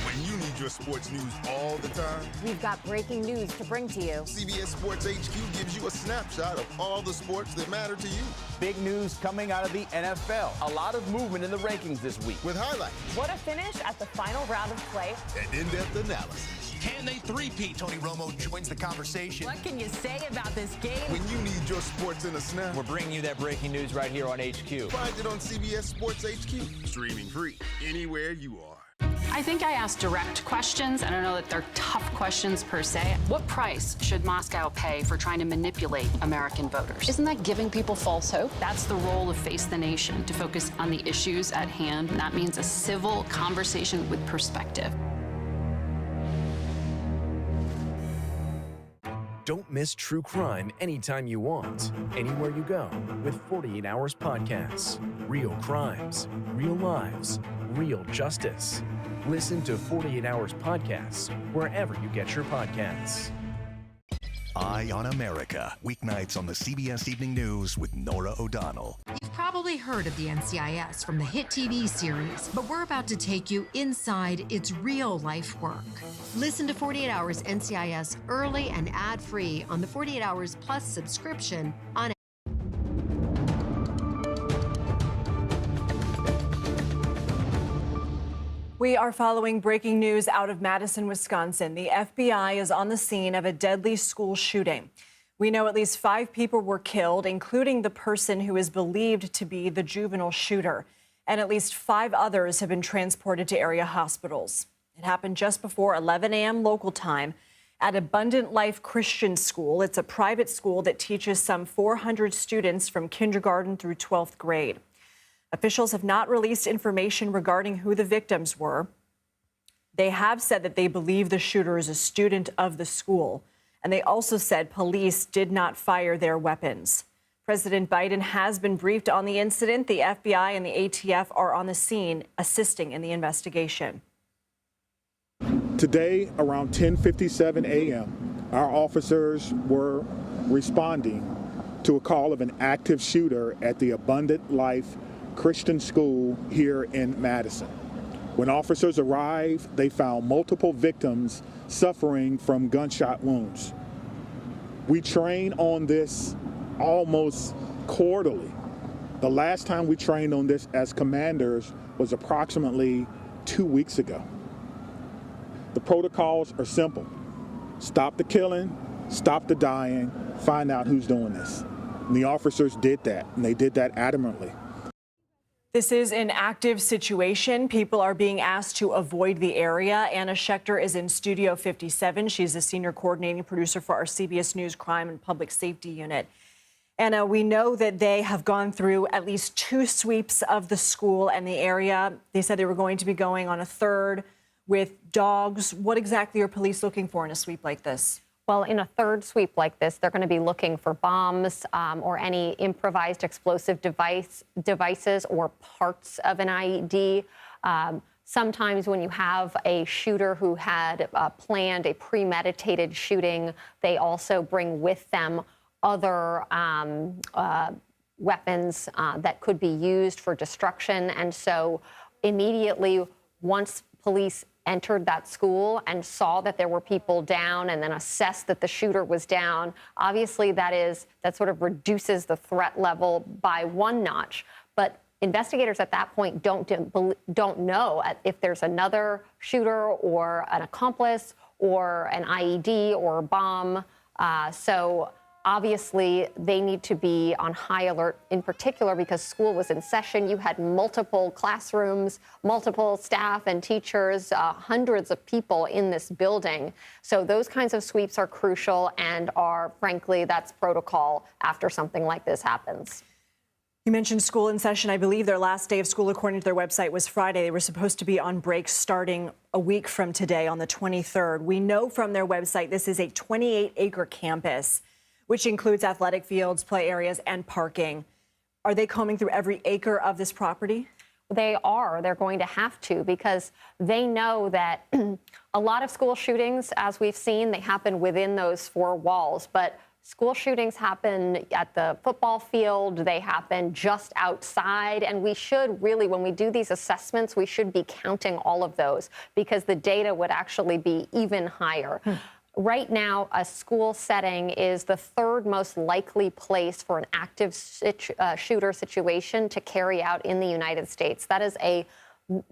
When you need your sports news all the time, we've got breaking news to bring to you. CBS Sports HQ gives you a snapshot of all the sports that matter to you. Big news coming out of the NFL. A lot of movement in the rankings this week. With highlights. What a finish at the final round of play. And in-depth analysis. Can they three-peat? Tony Romo joins the conversation. What can you say about this game? When you need your sports in a snap, we're bringing you that breaking news right here on HQ. Find it on CBS Sports HQ. Streaming free anywhere you are. I think I asked direct questions. I don't know that they're tough questions per se. What price should Moscow pay for trying to manipulate American voters? Isn't that giving people false hope? That's the role of Face the Nation, to focus on the issues at hand. And that means a civil conversation with perspective. Don't miss true crime anytime you want, anywhere you go, with 48 Hours Podcasts. Real crimes, real lives, real justice. Listen to 48 Hours Podcasts wherever you get your podcasts. Eye on America, weeknights on the CBS Evening News with Norah O'Donnell. You've probably heard of the NCIS from the hit TV series, but we're about to take you inside its real-life work. Listen to 48 Hours NCIS early and ad-free on the 48 Hours Plus subscription on We are following breaking news out of Madison, Wisconsin. The FBI is on the scene of a deadly school shooting. We know at least 5 people were killed, including the person who is believed to be the juvenile shooter. And at least 5 others have been transported to area hospitals. It happened just before 11 a.m. local time at Abundant Life Christian School. It's a private school that teaches some 400 students from kindergarten through 12th grade. Officials have not released information regarding who the victims were. They have said that they believe the shooter is a student of the school, and they also said police did not fire their weapons. President Biden has been briefed on the incident. The FBI and the ATF are on the scene assisting in the investigation. Today, around 10:57 a.m., our officers were responding to a call of an active shooter at the Abundant Life Christian School here in Madison. When officers arrived, they found multiple victims suffering from gunshot wounds. We train on this almost quarterly. The last time we trained on this as commanders was approximately 2 weeks ago. The protocols are simple. Stop the killing, stop the dying, find out who's doing this. And the officers did that, and they did that adamantly. This is an active situation. People are being asked to avoid the area. Anna Schechter is in Studio 57. She's a senior coordinating producer for our CBS News Crime and Public Safety Unit. Anna, we know that they have gone through at least 2 sweeps of the school and the area. They said they were going to be going on a third with dogs. What exactly are police looking for in a sweep like this? Well, in a third sweep like this, they're going to be looking for bombs or any improvised explosive devices or parts of an IED. Sometimes when you have a shooter who had planned a premeditated shooting, they also bring with them other weapons that could be used for destruction. And so immediately, once police entered that school and saw that there were people down and then assessed that the shooter was down, obviously that sort of reduces the threat level by 1 notch. But investigators at that point don't know if there's another shooter or an accomplice or an IED or a bomb. So obviously, they need to be on high alert, in particular because school was in session. You had multiple classrooms, multiple staff and teachers, hundreds of people in this building. So those kinds of sweeps are crucial and are, frankly, that's protocol after something like this happens. You mentioned school in session. I believe their last day of school, according to their website, was Friday. They were supposed to be on break starting a week from today on the 23rd. We know from their website this is a 28-acre campus, which includes athletic fields, play areas, and parking. Are they combing through every acre of this property? They are. They're going to have to because they know that a lot of school shootings, as we've seen, they happen within those 4 walls. But school shootings happen at the football field. They happen just outside. And we should really, when we do these assessments, we should be counting all of those because the data would actually be even higher. Right now, a school setting is the 3rd most likely place for an active shooter situation to carry out in the United States. That is a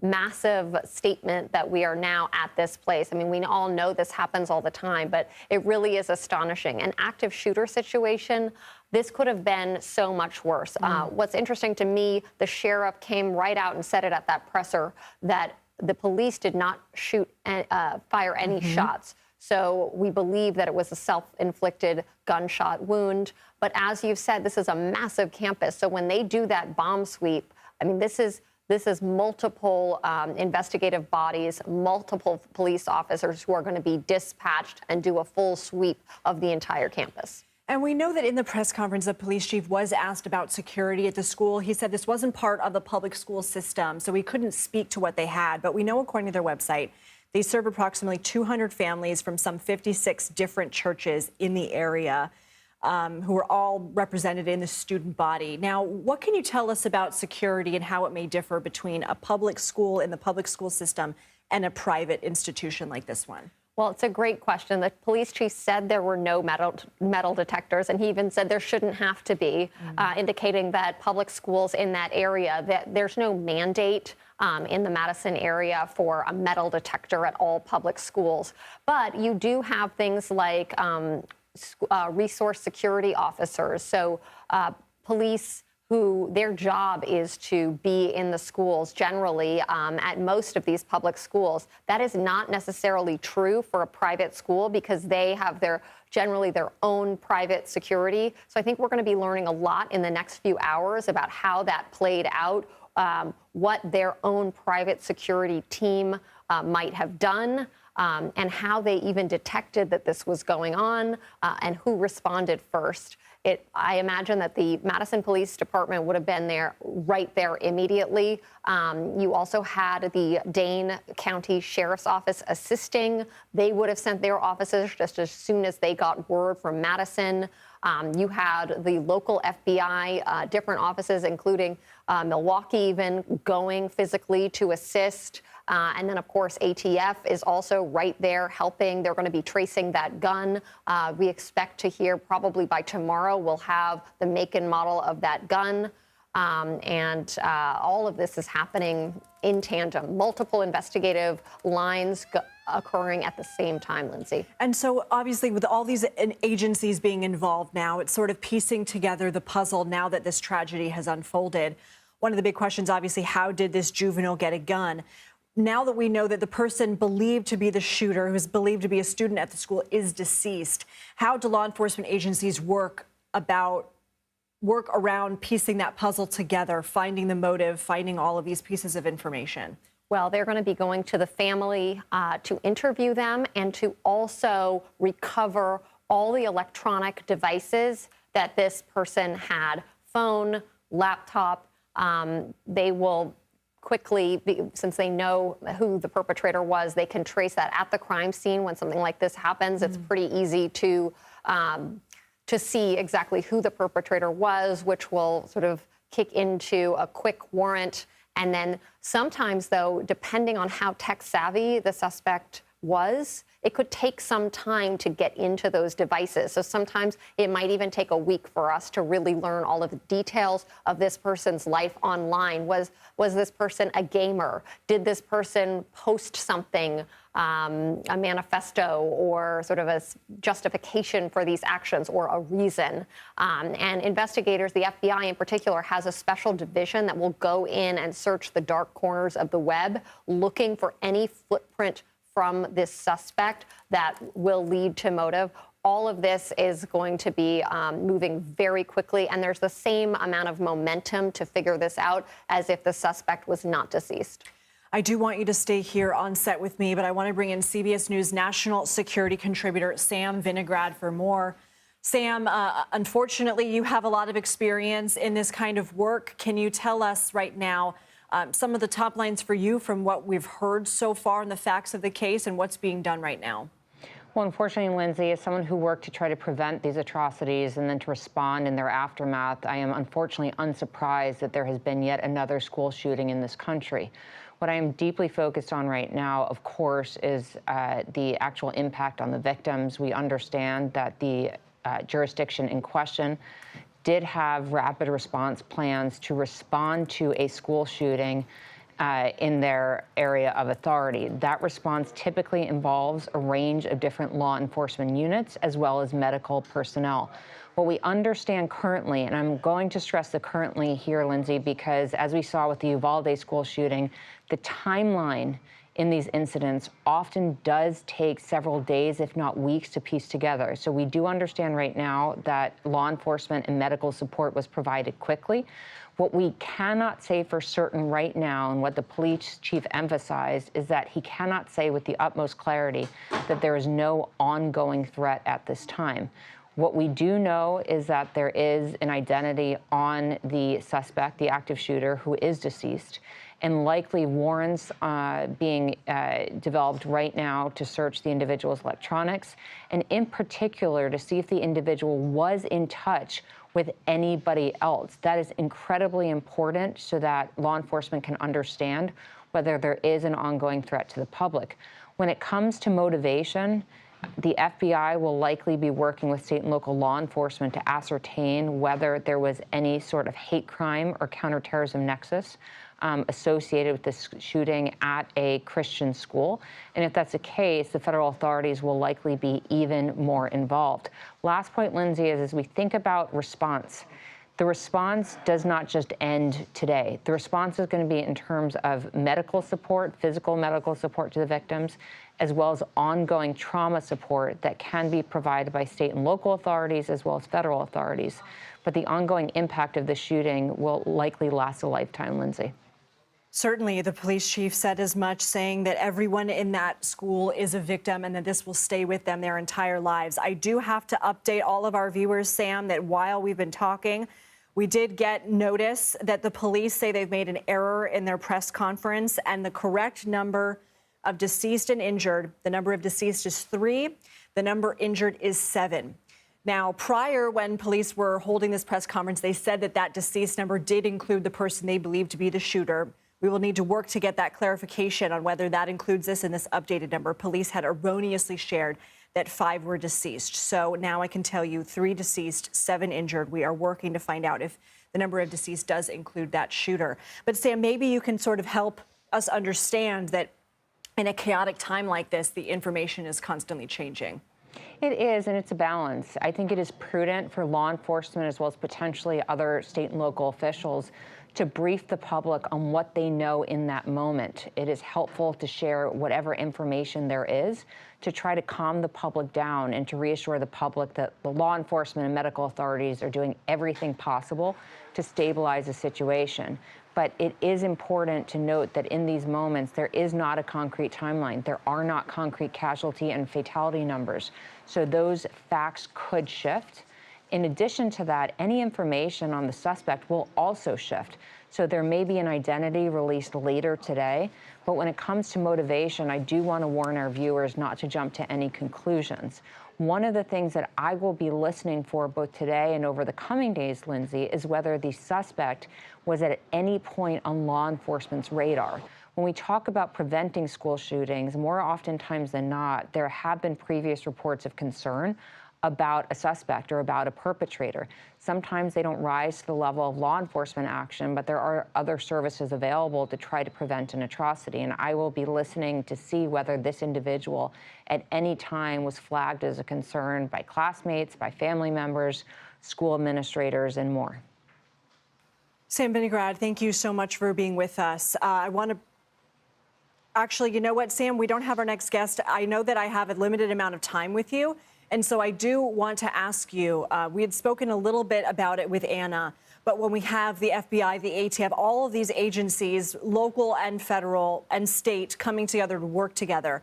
massive statement that we are now at this place. I mean, we all know this happens all the time, but it really is astonishing. An active shooter situation, this could have been so much worse. What's interesting to me, the sheriff came right out and said it at that presser that the police did not fire any shots. So we believe that it was a self-inflicted gunshot wound. But as you've said, this is a massive campus. So when they do that bomb sweep, I mean, this is multiple investigative bodies, multiple police officers who are going to be dispatched and do a full sweep of the entire campus. And we know that in the press conference, the police chief was asked about security at the school. He said this wasn't part of the public school system, so he couldn't speak to what they had. But we know, according to their website, they serve approximately 200 families from some 56 different churches in the area who are all represented in the student body. Now, what can you tell us about security and how it may differ between a public school in the public school system and a private institution like this one? Well, it's a great question. The police chief said there were no metal detectors, and he even said there shouldn't have to be, indicating that public schools in that area, that there's no mandate in the Madison area for a metal detector at all public schools. But you do have things like resource security officers, so police who their job is to be in the schools generally at most of these public schools. That is not necessarily true for a private school because they have generally their own private security. So I think we're going to be learning a lot in the next few hours about how that played out, what their own private security team might have done, and how they even detected that this was going on and who responded first. I imagine that the Madison Police Department would have been right there immediately. You also had the Dane County Sheriff's Office assisting. They would have sent their officers just as soon as they got word from Madison. You had the local FBI, different offices, including Milwaukee even, going physically to assist. And then, of course, ATF is also right there helping. They're going to be tracing that gun. We expect to hear probably by tomorrow we'll have the make and model of that gun. And all of this is happening in tandem. Multiple investigative lines occurring at the same time, Lindsay. And so obviously with all these agencies being involved now, it's sort of piecing together the puzzle now that this tragedy has unfolded. One of the big questions, obviously, how did this juvenile get a gun? Now that we know that the person believed to be the shooter, who is believed to be a student at the school, is deceased, how do law enforcement agencies work around piecing that puzzle together, finding the motive, finding all of these pieces of information? Well, they're going to be going to the family to interview them and to also recover all the electronic devices that this person had, phone, laptop. They will quickly, since they know who the perpetrator was, they can trace that at the crime scene. When something like this happens, it's pretty easy to see exactly who the perpetrator was, which will sort of kick into a quick warrant. And then sometimes, though, depending on how tech savvy the suspect was, it could take some time to get into those devices. So sometimes it might even take a week for us to really learn all of the details of this person's life online. Was this person a gamer? Did this person post something, a manifesto, or sort of a justification for these actions, or a reason? And investigators, the FBI in particular, has a special division that will go in and search the dark corners of the web, looking for any footprint from this suspect that will lead to motive. All of this is going to be moving very quickly, and there's the same amount of momentum to figure this out as if the suspect was not deceased. I do want you to stay here on set with me, but I want to bring in CBS News national security contributor Sam Vinograd for more. Sam, unfortunately, you have a lot of experience in this kind of work. Can you tell us right now some of the top lines for you from what we've heard so far and the facts of the case and what's being done right now? Well, unfortunately, Lindsay, as someone who worked to try to prevent these atrocities and then to respond in their aftermath, I am unfortunately unsurprised that there has been yet another school shooting in this country. What I am deeply focused on right now, of course, is the actual impact on the victims. We understand that the jurisdiction in question did have rapid response plans to respond to a school shooting in their area of authority. That response typically involves a range of different law enforcement units as well as medical personnel. What we understand currently, and I'm going to stress the currently here, Lindsay, because as we saw with the Uvalde school shooting, the timeline in these incidents often does take several days, if not weeks, to piece together. So we do understand right now that law enforcement and medical support was provided quickly. What we cannot say for certain right now, and what the police chief emphasized, is that he cannot say with the utmost clarity that there is no ongoing threat at this time. What we do know is that there is an identity on the suspect, the active shooter, who is deceased, and likely warrants being developed right now to search the individual's electronics, and in particular to see if the individual was in touch with anybody else. That is incredibly important so that law enforcement can understand whether there is an ongoing threat to the public. When it comes to motivation, the FBI will likely be working with state and local law enforcement to ascertain whether there was any sort of hate crime or counterterrorism nexus associated with this shooting at a Christian school. And if that's the case, the federal authorities will likely be even more involved. Last point, Lindsay, is as we think about response, the response does not just end today. The response is going to be in terms of medical support, physical medical support to the victims, as well as ongoing trauma support that can be provided by state and local authorities as well as federal authorities. But the ongoing impact of the shooting will likely last a lifetime, Lindsay. Certainly, the police chief said as much, saying that everyone in that school is a victim and that this will stay with them their entire lives. I do have to update all of our viewers, Sam, that while we've been talking, we did get notice that the police say they've made an error in their press conference, and the correct number of deceased and injured, the number of deceased is 3, the number injured is 7. Now, prior, when police were holding this press conference, they said that that deceased number did include the person they believed to be the shooter. We will need to work to get that clarification on whether that includes this in this updated number. Police had erroneously shared that 5 were deceased. So now I can tell you 3 deceased, 7 injured. We are working to find out if the number of deceased does include that shooter. But Sam, maybe you can sort of help us understand that in a chaotic time like this, the information is constantly changing. It is, and it's a balance. I think it is prudent for law enforcement as well as potentially other state and local officials to brief the public on what they know in that moment. It is helpful to share whatever information there is to try to calm the public down and to reassure the public that the law enforcement and medical authorities are doing everything possible to stabilize the situation. But it is important to note that in these moments, there is not a concrete timeline. There are not concrete casualty and fatality numbers. So those facts could shift. In addition to that, any information on the suspect will also shift. So there may be an identity released later today, but when it comes to motivation, I do want to warn our viewers not to jump to any conclusions. One of the things that I will be listening for both today and over the coming days, Lindsay, is whether the suspect was at any point on law enforcement's radar. When we talk about preventing school shootings, more oftentimes than not, there have been previous reports of concern about a suspect or about a perpetrator. Sometimes they don't rise to the level of law enforcement action, but there are other services available to try to prevent an atrocity. And I will be listening to see whether this individual at any time was flagged as a concern by classmates, by family members, school administrators, and more. Sam Vinograd, thank you so much for being with us. I want to actually, you know what, Sam, we don't have our next guest. I know that I have a limited amount of time with you. And so I do want to ask you, we had spoken a little bit about it with Anna, but when we have the FBI, the ATF, all of these agencies, local and federal and state, coming together to work together,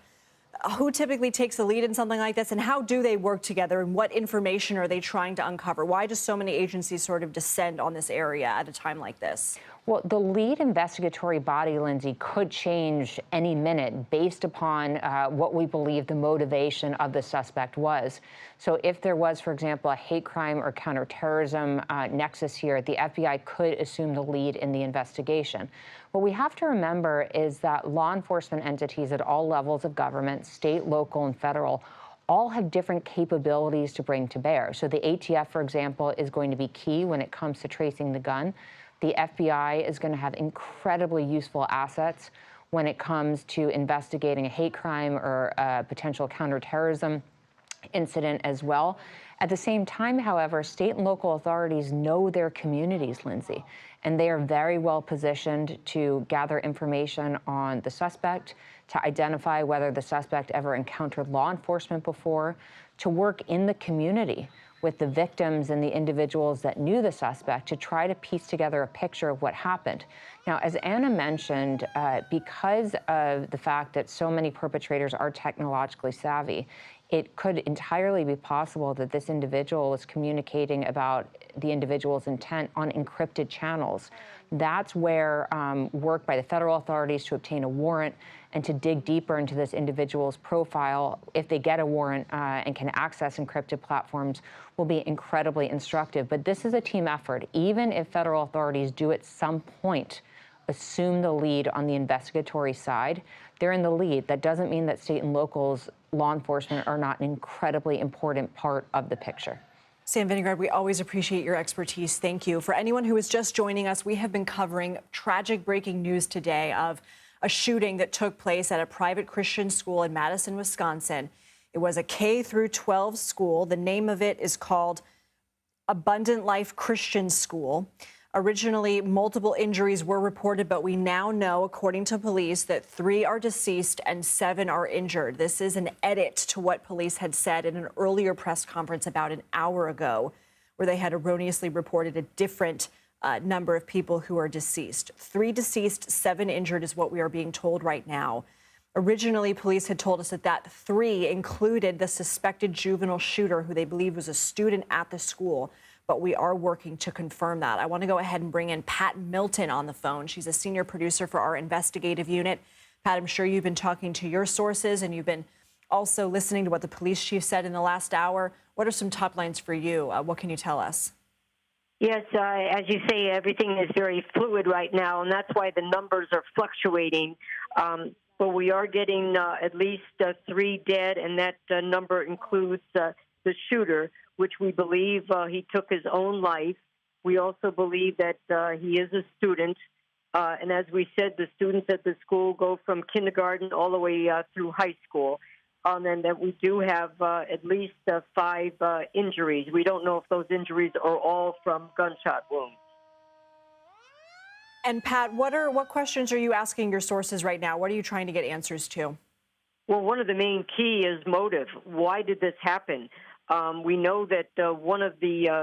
who typically takes the lead in something like this, and how do they work together, and what information are they trying to uncover? Why do so many agencies sort of descend on this area at a time like this? Well, the lead investigatory body, Lindsay, could change any minute based upon what we believe the motivation of the suspect was. So if there was, for example, a hate crime or counterterrorism nexus here, the FBI could assume the lead in the investigation. What we have to remember is that law enforcement entities at all levels of government, state, local, and federal, all have different capabilities to bring to bear. So the ATF, for example, is going to be key when it comes to tracing the gun. The FBI is going to have incredibly useful assets when it comes to investigating a hate crime or a potential counterterrorism incident as well. At the same time, however, state and local authorities know their communities, Lindsay, and they are very well positioned to gather information on the suspect, to identify whether the suspect ever encountered law enforcement before, to work in the community with the victims and the individuals that knew the suspect to try to piece together a picture of what happened. Now, as Anna mentioned, because of the fact that so many perpetrators are technologically savvy, it could entirely be possible that this individual was communicating about the individual's intent on encrypted channels. That's where work by the federal authorities to obtain a warrant and to dig deeper into this individual's profile, if they get a warrant and can access encrypted platforms, will be incredibly instructive. But this is a team effort. Even if federal authorities do at some point assume the lead on the investigatory side, they're in the lead. That doesn't mean that state and locals, law enforcement, are not an incredibly important part of the picture. Sam Vinograd, we always appreciate your expertise. Thank you. For anyone who is just joining us, we have been covering tragic breaking news today of a shooting that took place at a private Christian school in Madison, Wisconsin. It was a K-12 school. The name of it is called Abundant Life Christian School. Originally, multiple injuries were reported, but we now know, according to police, that 3 are deceased and 7 are injured. This is an edit to what police had said in an earlier press conference about an hour ago, where they had erroneously reported a different number of people who are deceased. 3 deceased, 7 injured is what we are being told right now. Originally, police had told us that 3 included the suspected juvenile shooter, who they believe was a student at the school. But we are working to confirm that. I want to go ahead and bring in Pat Milton on the phone. She's a senior producer for our investigative unit. Pat, I'm sure you've been talking to your sources, and you've been also listening to what the police chief said in the last hour. What are some top lines for you? What can you tell us? Yes, as you say, everything is very fluid right now, and that's why the numbers are fluctuating. But we are getting at least 3 dead, and that number includes the shooter, which we believe he took his own life. We also believe that he is a student. And as we said, the students at the school go from kindergarten all the way through high school. And that we do have at least 5 injuries. We don't know if those injuries are all from gunshot wounds. And Pat, what questions are you asking your sources right now? What are you trying to get answers to? Well, one of the main key is motive. Why did this happen? We know that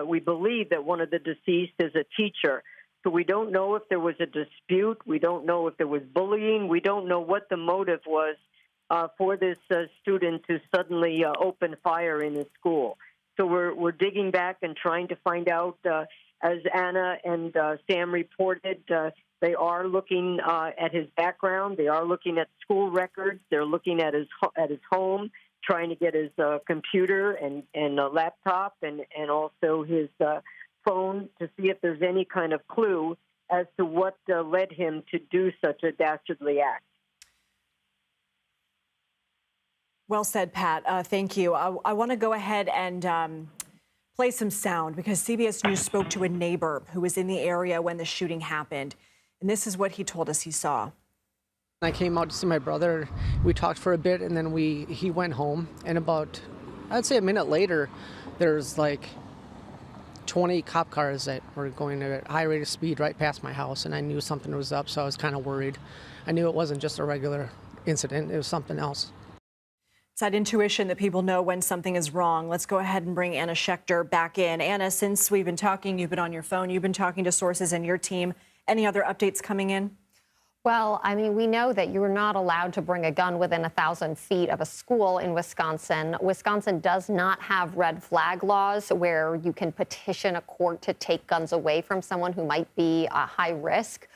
we believe that one of the deceased is a teacher. So we don't know if there was a dispute. We don't know if there was bullying. We don't know what the motive was for this student to suddenly open fire in his school. So we're digging back and trying to find out. As Anna and Sam reported, they are looking at his background. They are looking at school records. They're looking at his home, trying to get his computer and a laptop and also his phone to see if there's any kind of clue as to what led him to do such a dastardly act. Well said, Pat. Thank you. I want to go ahead and play some sound because CBS News spoke to a neighbor who was in the area when the shooting happened. And this is what he told us he saw. I came out to see my brother. We talked for a bit, and then he went home. And about, I'd say a minute later, there's like 20 cop cars that were going at a high rate of speed right past my house, and I knew something was up, so I was kind of worried. I knew it wasn't just a regular incident, it was something else. It's that intuition that people know when something is wrong. Let's go ahead and bring Anna Schechter back in. Anna, since we've been talking, you've been on your phone, you've been talking to sources in your team. Any other updates coming in? Well, I mean, we know that you're not allowed to bring a gun within 1,000 feet of a school in Wisconsin. Wisconsin does not have red flag laws where you can petition a court to take guns away from someone who might be a high risk.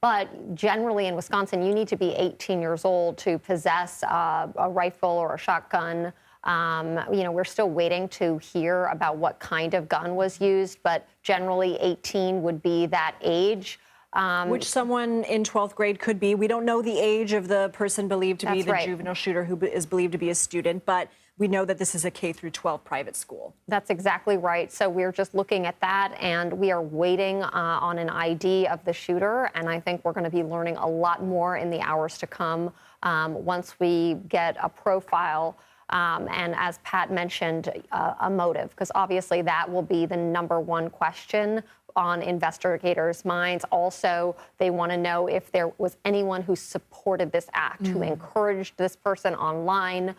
But generally in Wisconsin, you need to be 18 years old to possess a rifle or a shotgun. We're still waiting to hear about what kind of gun was used, but generally 18 would be that age. Which someone in 12th grade could be. We don't know the age of the person believed to be the juvenile shooter who is believed to be a student, but we know that this is a K through 12 private school. That's exactly right. So we're just looking at that, and we are waiting on an ID of the shooter, and I think we're going to be learning a lot more in the hours to come once we get a profile. And as Pat mentioned, a motive, because obviously that will be the number one question on investigators' minds. Also, they want to know if there was anyone who supported this act, who encouraged this person online,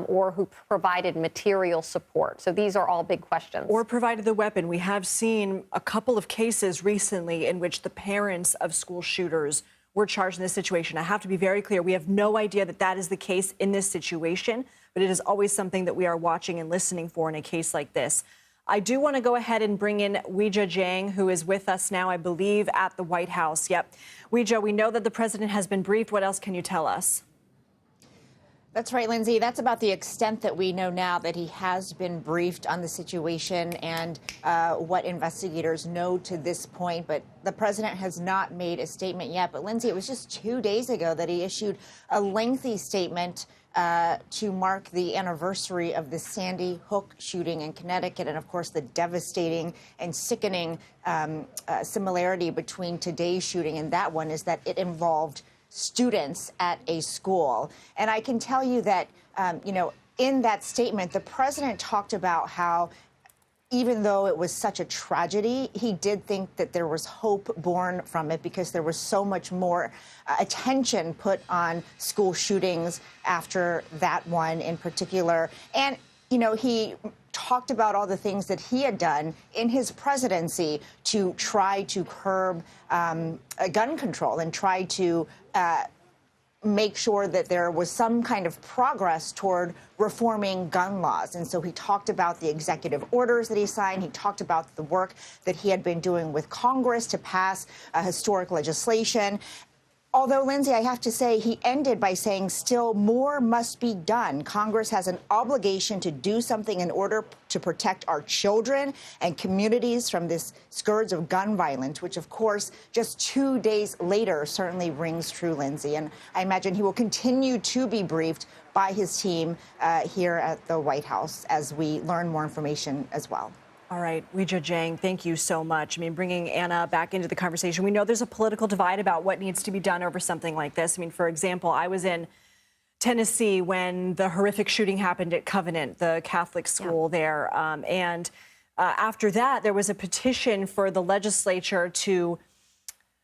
or who provided material support. So these are all big questions. Or provided the weapon. We have seen a couple of cases recently in which the parents of school shooters were charged in this situation. I have to be very clear. We have no idea that that is the case in this situation, but it is always something that we are watching and listening for in a case like this. I do want to go ahead and bring in Weijia Jiang, who is with us now, I believe, at the White House. Yep. Weijia, we know that the president has been briefed. What else can you tell us? That's right, Lindsay. That's about the extent that we know now, that he has been briefed on the situation and what investigators know to this point. But the president has not made a statement yet. But, Lindsay, it was just 2 days ago that he issued a lengthy statement to mark the anniversary of the Sandy Hook shooting in Connecticut, and, of course, the devastating and sickening similarity between today's shooting and that one is that it involved students at a school. And I can tell you that, in that statement, the president talked about how even though it was such a tragedy, he did think that there was hope born from it because there was so much more attention put on school shootings after that one in particular. And, he talked about all the things that he had done in his presidency to try to curb gun control and try to make sure that there was some kind of progress toward reforming gun laws. And so he talked about the executive orders that he signed. He talked about the work that he had been doing with Congress to pass historic legislation. Although, Lindsay, I have to say, he ended by saying still more must be done. Congress has an obligation to do something in order to protect our children and communities from this scourge of gun violence, which, of course, just 2 days later certainly rings true, Lindsay. And I imagine he will continue to be briefed by his team here at the White House as we learn more information as well. All right, Weijia Jiang, thank you so much. I mean, bringing Anna back into the conversation, we know there's a political divide about what needs to be done over something like this. I mean, for example, I was in Tennessee when the horrific shooting happened at Covenant, the Catholic school there. After that, there was a petition for the legislature to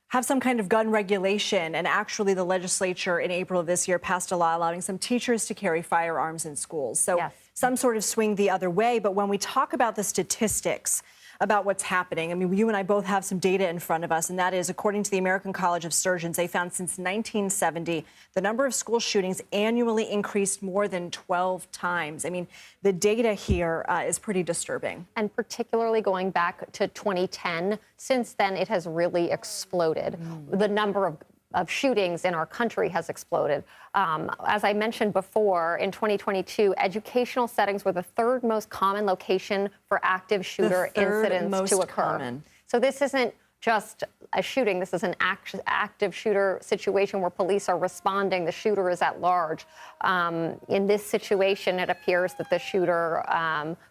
have some kind of gun regulation. And actually, the legislature in April of this year passed a law allowing some teachers to carry firearms in schools. So some sort of swing the other way. But when we talk about the statistics about what's happening, I mean, you and I both have some data in front of us, and that is, according to the American College of Surgeons, they found since 1970, the number of school shootings annually increased more than 12 times. I mean, the data here is pretty disturbing. And particularly going back to 2010, since then it has really exploded. The number of shootings in our country has exploded. As I mentioned before, in 2022, educational settings were the third most common location for active shooter incidents to occur. So this isn't just a shooting. This is an active shooter situation where police are responding. The shooter is at large. In this situation, it appears that the shooter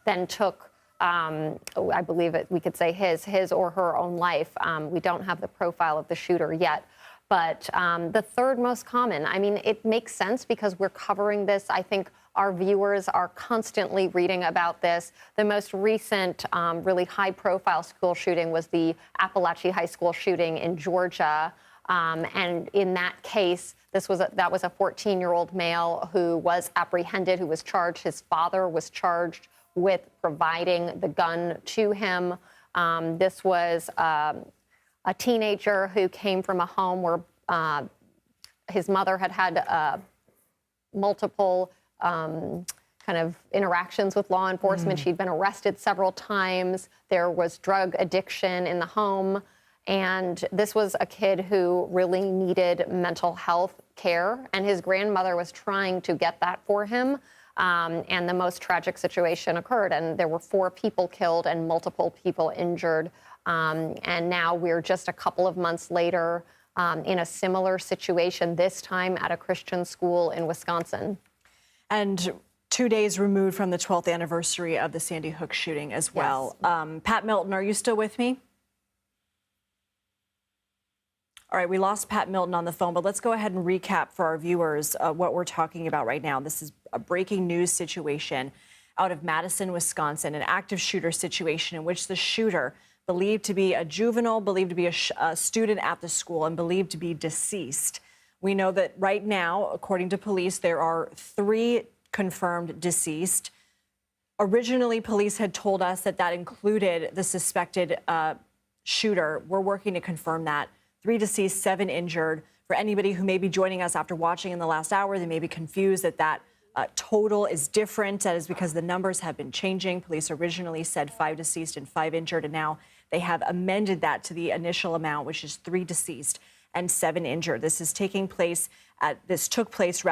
then took I believe we could say his or her own life. We don't have the profile of the shooter yet. But the third most common, I mean, it makes sense because we're covering this. I think our viewers are constantly reading about this. The most recent really high-profile school shooting was the Appalachia High School shooting in Georgia. And in that case, that was a 14-year-old male who was apprehended, who was charged. His father was charged with providing the gun to him. This was a teenager who came from a home where his mother had multiple kind of interactions with law enforcement. She'd been arrested several times. There was drug addiction in the home. And this was a kid who really needed mental health care. And his grandmother was trying to get that for him. And the most tragic situation occurred. And there were 4 people killed and multiple people injured. And now we're just a couple of months later in a similar situation, this time at a Christian school in Wisconsin. And 2 days removed from the 12th anniversary of the Sandy Hook shooting as well. Yes. Pat Milton, are you still with me? All right, we lost Pat Milton on the phone, but let's go ahead and recap for our viewers what we're talking about right now. This is a breaking news situation out of Madison, Wisconsin, an active shooter situation in which the shooter, believed to be a juvenile, believed to be a student at the school, and believed to be deceased. We know that right now, according to police, there are 3 confirmed deceased. Originally, police had told us that that included the suspected shooter. We're working to confirm that. 3 deceased, 7 injured. For anybody who may be joining us after watching in the last hour, they may be confused that total is different. That is because the numbers have been changing. Police originally said 5 deceased and 5 injured, and now they have amended that to the initial amount, which is 3 deceased and 7 injured. This took place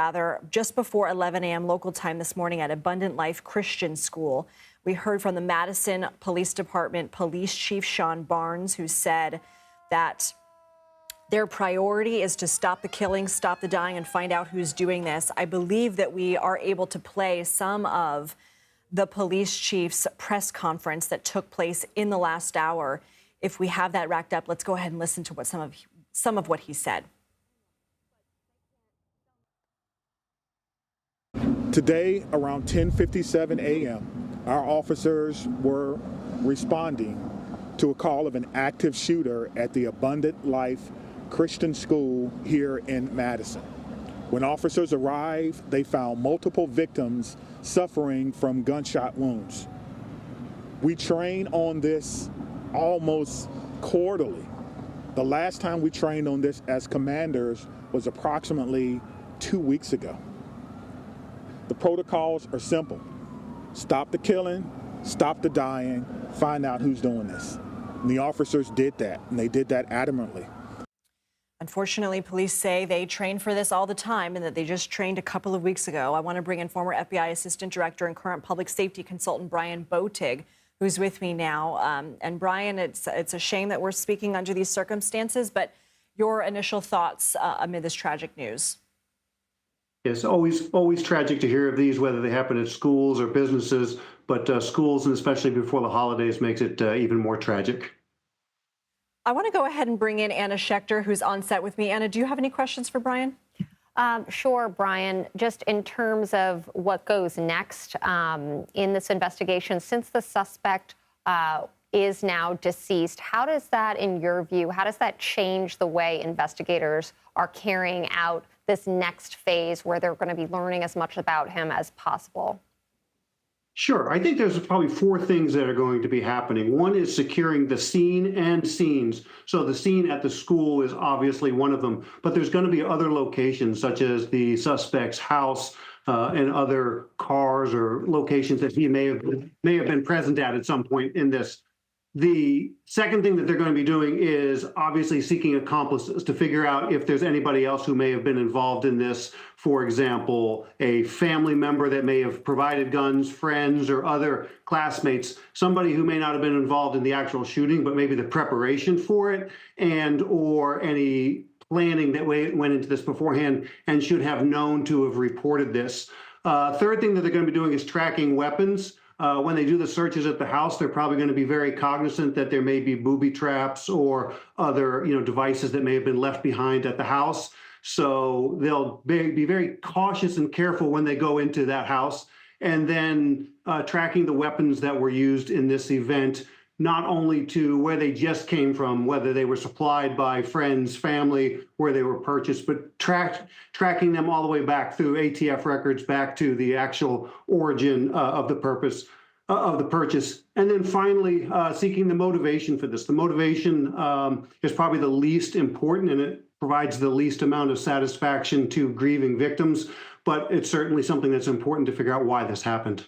just before 11 a.m. local time this morning at Abundant Life Christian School. We heard from the Madison Police Department Police Chief Sean Barnes, who said that their priority is to stop the killing, stop the dying, and find out who's doing this. I believe that we are able to play some of the police chief's press conference that took place in the last hour. If we have that racked up, let's go ahead and listen to what some of what he said. Today, around 10:57 a.m., our officers were responding to a call of an active shooter at the Abundant Life Christian School here in Madison. When officers arrived, they found multiple victims suffering from gunshot wounds. We train on this almost quarterly. The last time we trained on this as commanders was approximately 2 weeks ago. The protocols are simple. Stop the killing, stop the dying, find out who's doing this. And the officers did that, and they did that adamantly. Unfortunately, police say they train for this all the time and that they just trained a couple of weeks ago. I want to bring in former FBI Assistant Director and current public safety consultant Brian Botig, who's with me now. And Brian, it's a shame that we're speaking under these circumstances, but your initial thoughts amid this tragic news. It's always tragic to hear of these, whether they happen at schools or businesses, but schools, and especially before the holidays, makes it even more tragic. I want to go ahead and bring in Anna Schechter, who's on set with me. Anna, do you have any questions for Brian? Sure, Brian. Just in terms of what goes next in this investigation, since the suspect is now deceased. How does that, in your view, how does that change the way investigators are carrying out this next phase where they're going to be learning as much about him as possible? Sure. I think there's probably four things that are going to be happening. One is securing the scene and scenes. So the scene at the school is obviously one of them, but there's going to be other locations such as the suspect's house and other cars or locations that he may have been present at some point in this. The second thing that they're going to be doing is obviously seeking accomplices to figure out if there's anybody else who may have been involved in this. For example, a family member that may have provided guns, friends, or other classmates, somebody who may not have been involved in the actual shooting, but maybe the preparation for it and or any planning that went into this beforehand and should have known to have reported this. Third thing that they're going to be doing is tracking weapons. When they do the searches at the house, they're probably going to be very cognizant that there may be booby traps or other, devices that may have been left behind at the house. So they'll be very cautious and careful when they go into that house. And then tracking the weapons that were used in this event, not only to where they just came from, whether they were supplied by friends, family, where they were purchased, but tracking them all the way back through ATF records, back to the actual origin of the purpose of the purchase. And then finally, seeking the motivation for this. The motivation is probably the least important, and it provides the least amount of satisfaction to grieving victims, but it's certainly something that's important to figure out why this happened.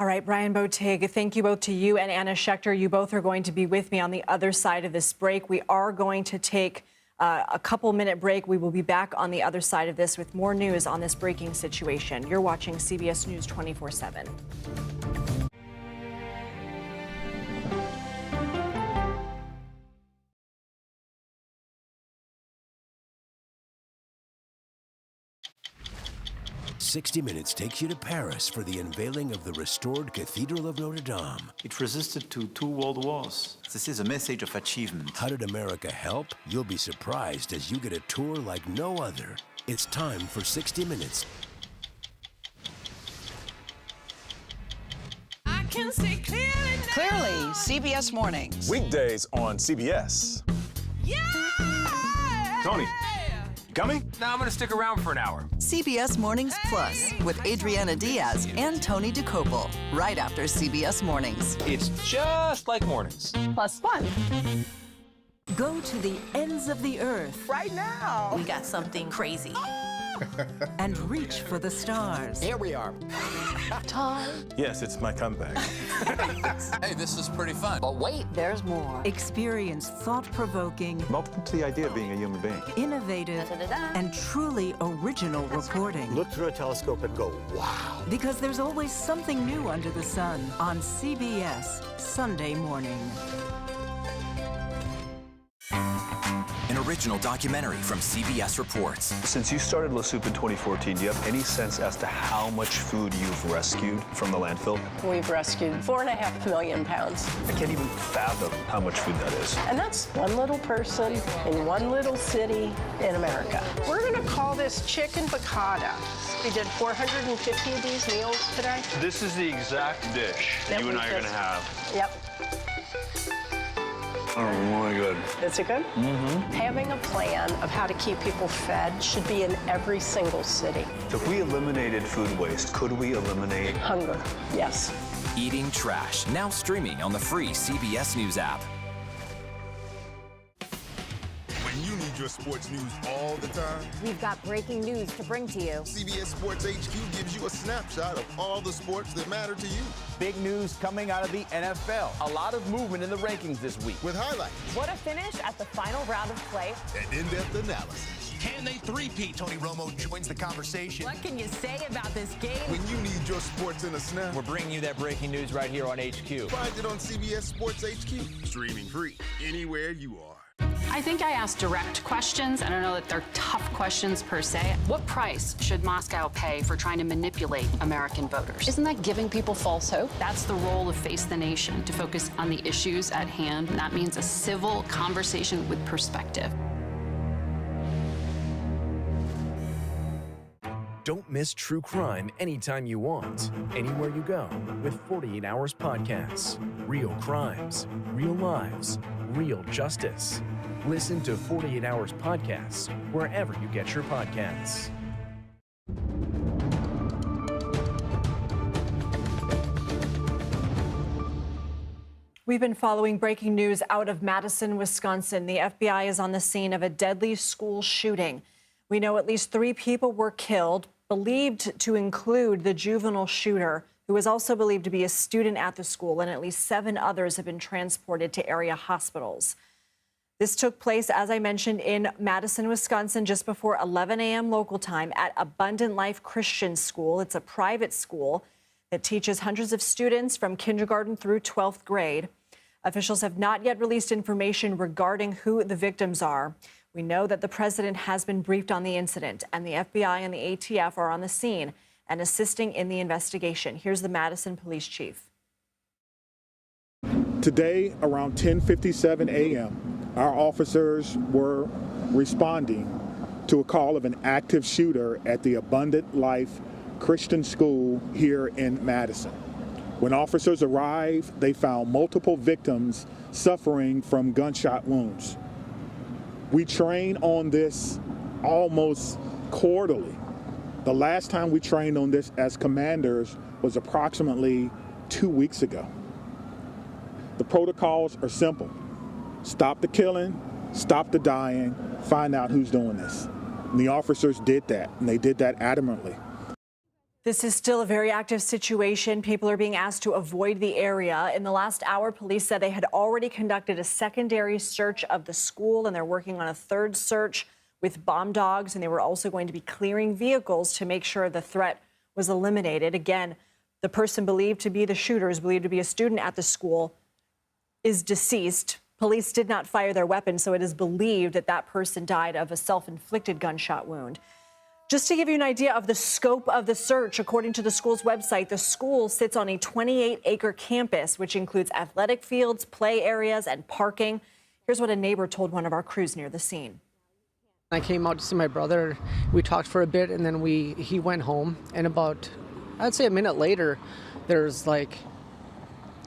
All right, Brian Botig, thank you both to you and Anna Schechter. You both are going to be with me on the other side of this break. We are going to take a couple-minute break. We will be back on the other side of this with more news on this breaking situation. You're watching CBS News 24/7. "60 Minutes takes you to Paris for the unveiling of the restored Cathedral of Notre Dame. It resisted to 2 world wars. This is a message of achievement. How did America help? You'll be surprised as you get a tour like no other. It's time for 60 Minutes. I can see clearly now. Clearly, CBS Mornings. Weekdays on CBS. Yeah! Tony, coming? No, I'm going to stick around for an hour. CBS Mornings Plus with Adriana Diaz and Tony DeCopel, right after CBS Mornings. It's just like mornings. Plus fun. Go to the ends of the earth Right now. We got something crazy. and reach for the stars. Here we are. Time. Yes, it's my comeback. Hey, this is pretty fun. But wait, there's more. Experience thought-provoking, Welcome to the idea of being a human being. innovative, and truly original reporting. Look through a telescope and go, wow. Because there's always something new under the sun on CBS Sunday morning. An original documentary from CBS Reports. Since you started La Soup in 2014, do you have any sense as to how much food you've rescued from the landfill? We've rescued 4.5 million pounds. I can't even fathom how much food that is. And that's one little person in one little city in America. We're going to call this chicken piccata. We did 450 of these meals today. This is the exact dish That you and we I are going to just- have. Yep. Oh my God. Is it good? Mm-hmm. Having a plan of how to keep people fed should be in every single city. If we eliminated food waste, could we eliminate Hunger, yes. Eating Trash, now streaming on the free CBS News app. When you need your sports news all the time, We've got breaking news to bring to you. CBS Sports HQ gives you a snapshot of all the sports that matter to you. Big news coming out of the NFL. A lot of movement in the rankings this week. With highlights What a finish at the final round of play. and in-depth analysis. Can they three-peat? Tony Romo joins the conversation. What can you say about this game? When you need your sports in a snap, We're bringing you that breaking news right here on HQ. find it on CBS Sports HQ. Streaming free anywhere you are. I think I asked direct questions. I don't know that they're tough questions per se. What price should Moscow pay for trying to manipulate American voters? Isn't that giving people false hope? That's the role of Face the Nation, to focus on the issues at hand. And that means a civil conversation with perspective. Don't miss true crime anytime you want, anywhere you go with 48 Hours Podcasts. Real crimes, real lives, real justice. Listen to 48 Hours Podcasts wherever you get your podcasts. We've been following breaking news out of Madison, Wisconsin. The FBI is on the scene of a deadly school shooting. We know at least 3 people were killed, believed to include the juvenile shooter, who is also believed to be a student at the school, and at least 7 others have been transported to area hospitals. This took place, as I mentioned, in Madison, Wisconsin, just before 11 a.m. local time at Abundant Life Christian School. It's a private school that teaches hundreds of students from kindergarten through 12th grade. Officials have not yet released information regarding who the victims are. We know that the president has been briefed on the incident, and the FBI and the ATF are on the scene and assisting in the investigation. Here's the Madison police chief. Today, around 10:57 a.m., our officers were responding to a call of an active shooter at the Abundant Life Christian School here in Madison. When officers arrived, they found multiple victims suffering from gunshot wounds. We train on this almost quarterly. The last time we trained on this as commanders was approximately 2 weeks ago. The protocols are simple. Stop the killing, stop the dying, find out who's doing this. And the officers did that, and they did that adamantly. This is still a very active situation. People are being asked to avoid the area. In the last hour, police said they had already conducted a secondary search of the school, and they're working on a third search with bomb dogs, and they were also going to be clearing vehicles to make sure the threat was eliminated. Again, the person believed to be the shooter, is believed to be a student at the school, is deceased. Police did not fire their weapon, so it is believed that that person died of a self-inflicted gunshot wound. Just to give you an idea of the scope of the search, according to the school's website, the school sits on a 28-acre campus, which includes athletic fields, play areas, and parking. Here's what a neighbor told one of our crews near the scene. I came out to see my brother. We talked for a bit, and then he went home. And about, I'd say a minute later, there's like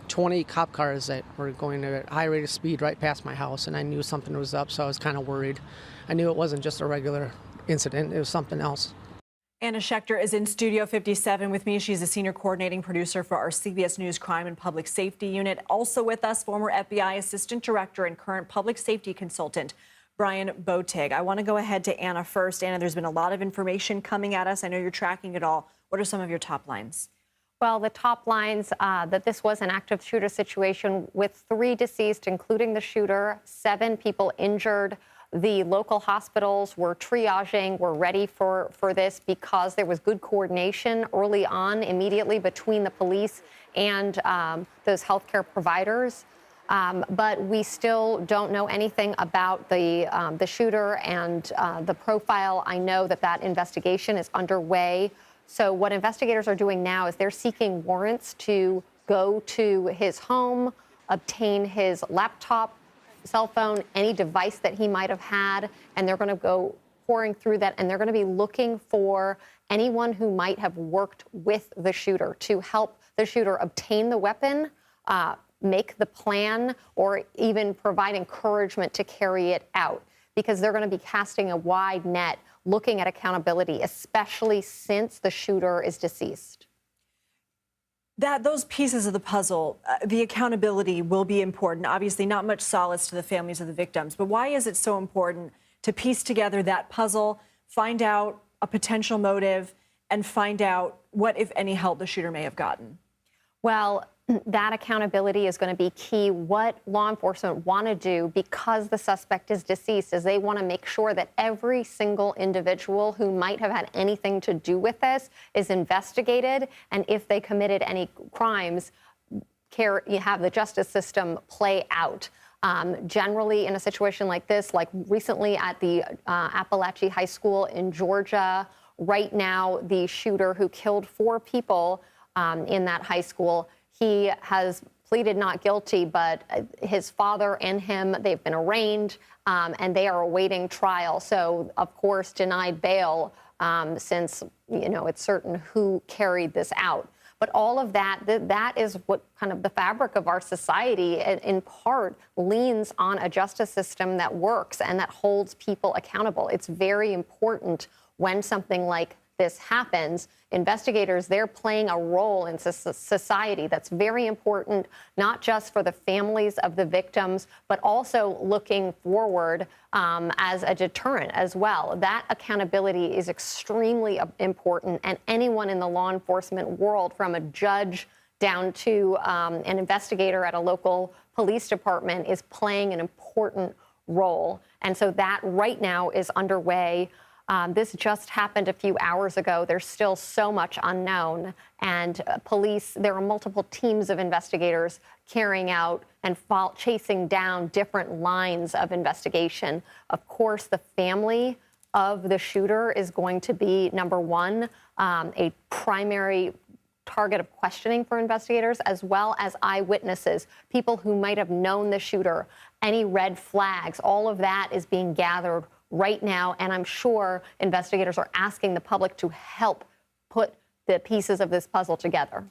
20 cop cars that were going at a high rate of speed right past my house, and I knew something was up, so I was kind of worried. I knew it wasn't just a regular incident, it was something else. Anna Schechter is in Studio 57 with me. She's a senior coordinating producer for our CBS News Crime and Public Safety Unit. Also with us, former FBI Assistant Director and current Public Safety Consultant, Brian Botig. I want to go ahead to Anna first. Anna, there's been a lot of information coming at us. I know you're tracking it all. What are some of your top lines? Well, the top lines that this was an active shooter situation with 3 deceased, including the shooter, 7 people injured. The local hospitals were triaging, were ready for this because there was good coordination early on, immediately between the police and those healthcare providers. But we still don't know anything about the shooter and the profile. I know that investigation is underway. So what investigators are doing now is they're seeking warrants to go to his home, obtain his laptop, cell phone, any device that he might have had, and they're going to go pouring through that, and they're going to be looking for anyone who might have worked with the shooter to help the shooter obtain the weapon, make the plan, or even provide encouragement to carry it out, because they're going to be casting a wide net looking at accountability, especially since the shooter is deceased. Those pieces of the puzzle, the accountability will be important. Obviously, not much solace to the families of the victims. But why is it so important to piece together that puzzle, find out a potential motive, and find out what, if any, help the shooter may have gotten? Well, that accountability is going to be key. What law enforcement want to do, because the suspect is deceased, is they want to make sure that every single individual who might have had anything to do with this is investigated, and if they committed any crimes, you have the justice system play out. Generally, in a situation like this, like recently at the Appalachia High School in Georgia, right now the shooter who killed 4 people in that high school, he has pleaded not guilty, but his father and him, they've been arraigned, and they are awaiting trial. So, of course, denied bail since, it's certain who carried this out. But all of that is what kind of the fabric of our society, in part, leans on a justice system that works and that holds people accountable. It's very important when something like this happens. Investigators, they're playing a role in society that's very important, not just for the families of the victims, but also looking forward as a deterrent as well. That accountability is extremely important, and anyone in the law enforcement world, from a judge down to an investigator at a local police department, is playing an important role. And so that right now is underway. This just happened a few hours ago. There's still so much unknown. And police, there are multiple teams of investigators carrying out and chasing down different lines of investigation. Of course, the family of the shooter is going to be, number one, a primary target of questioning for investigators, as well as eyewitnesses, people who might have known the shooter, any red flags. All of that is being gathered right now, and I'm sure investigators are asking the public to help put the pieces of this puzzle together.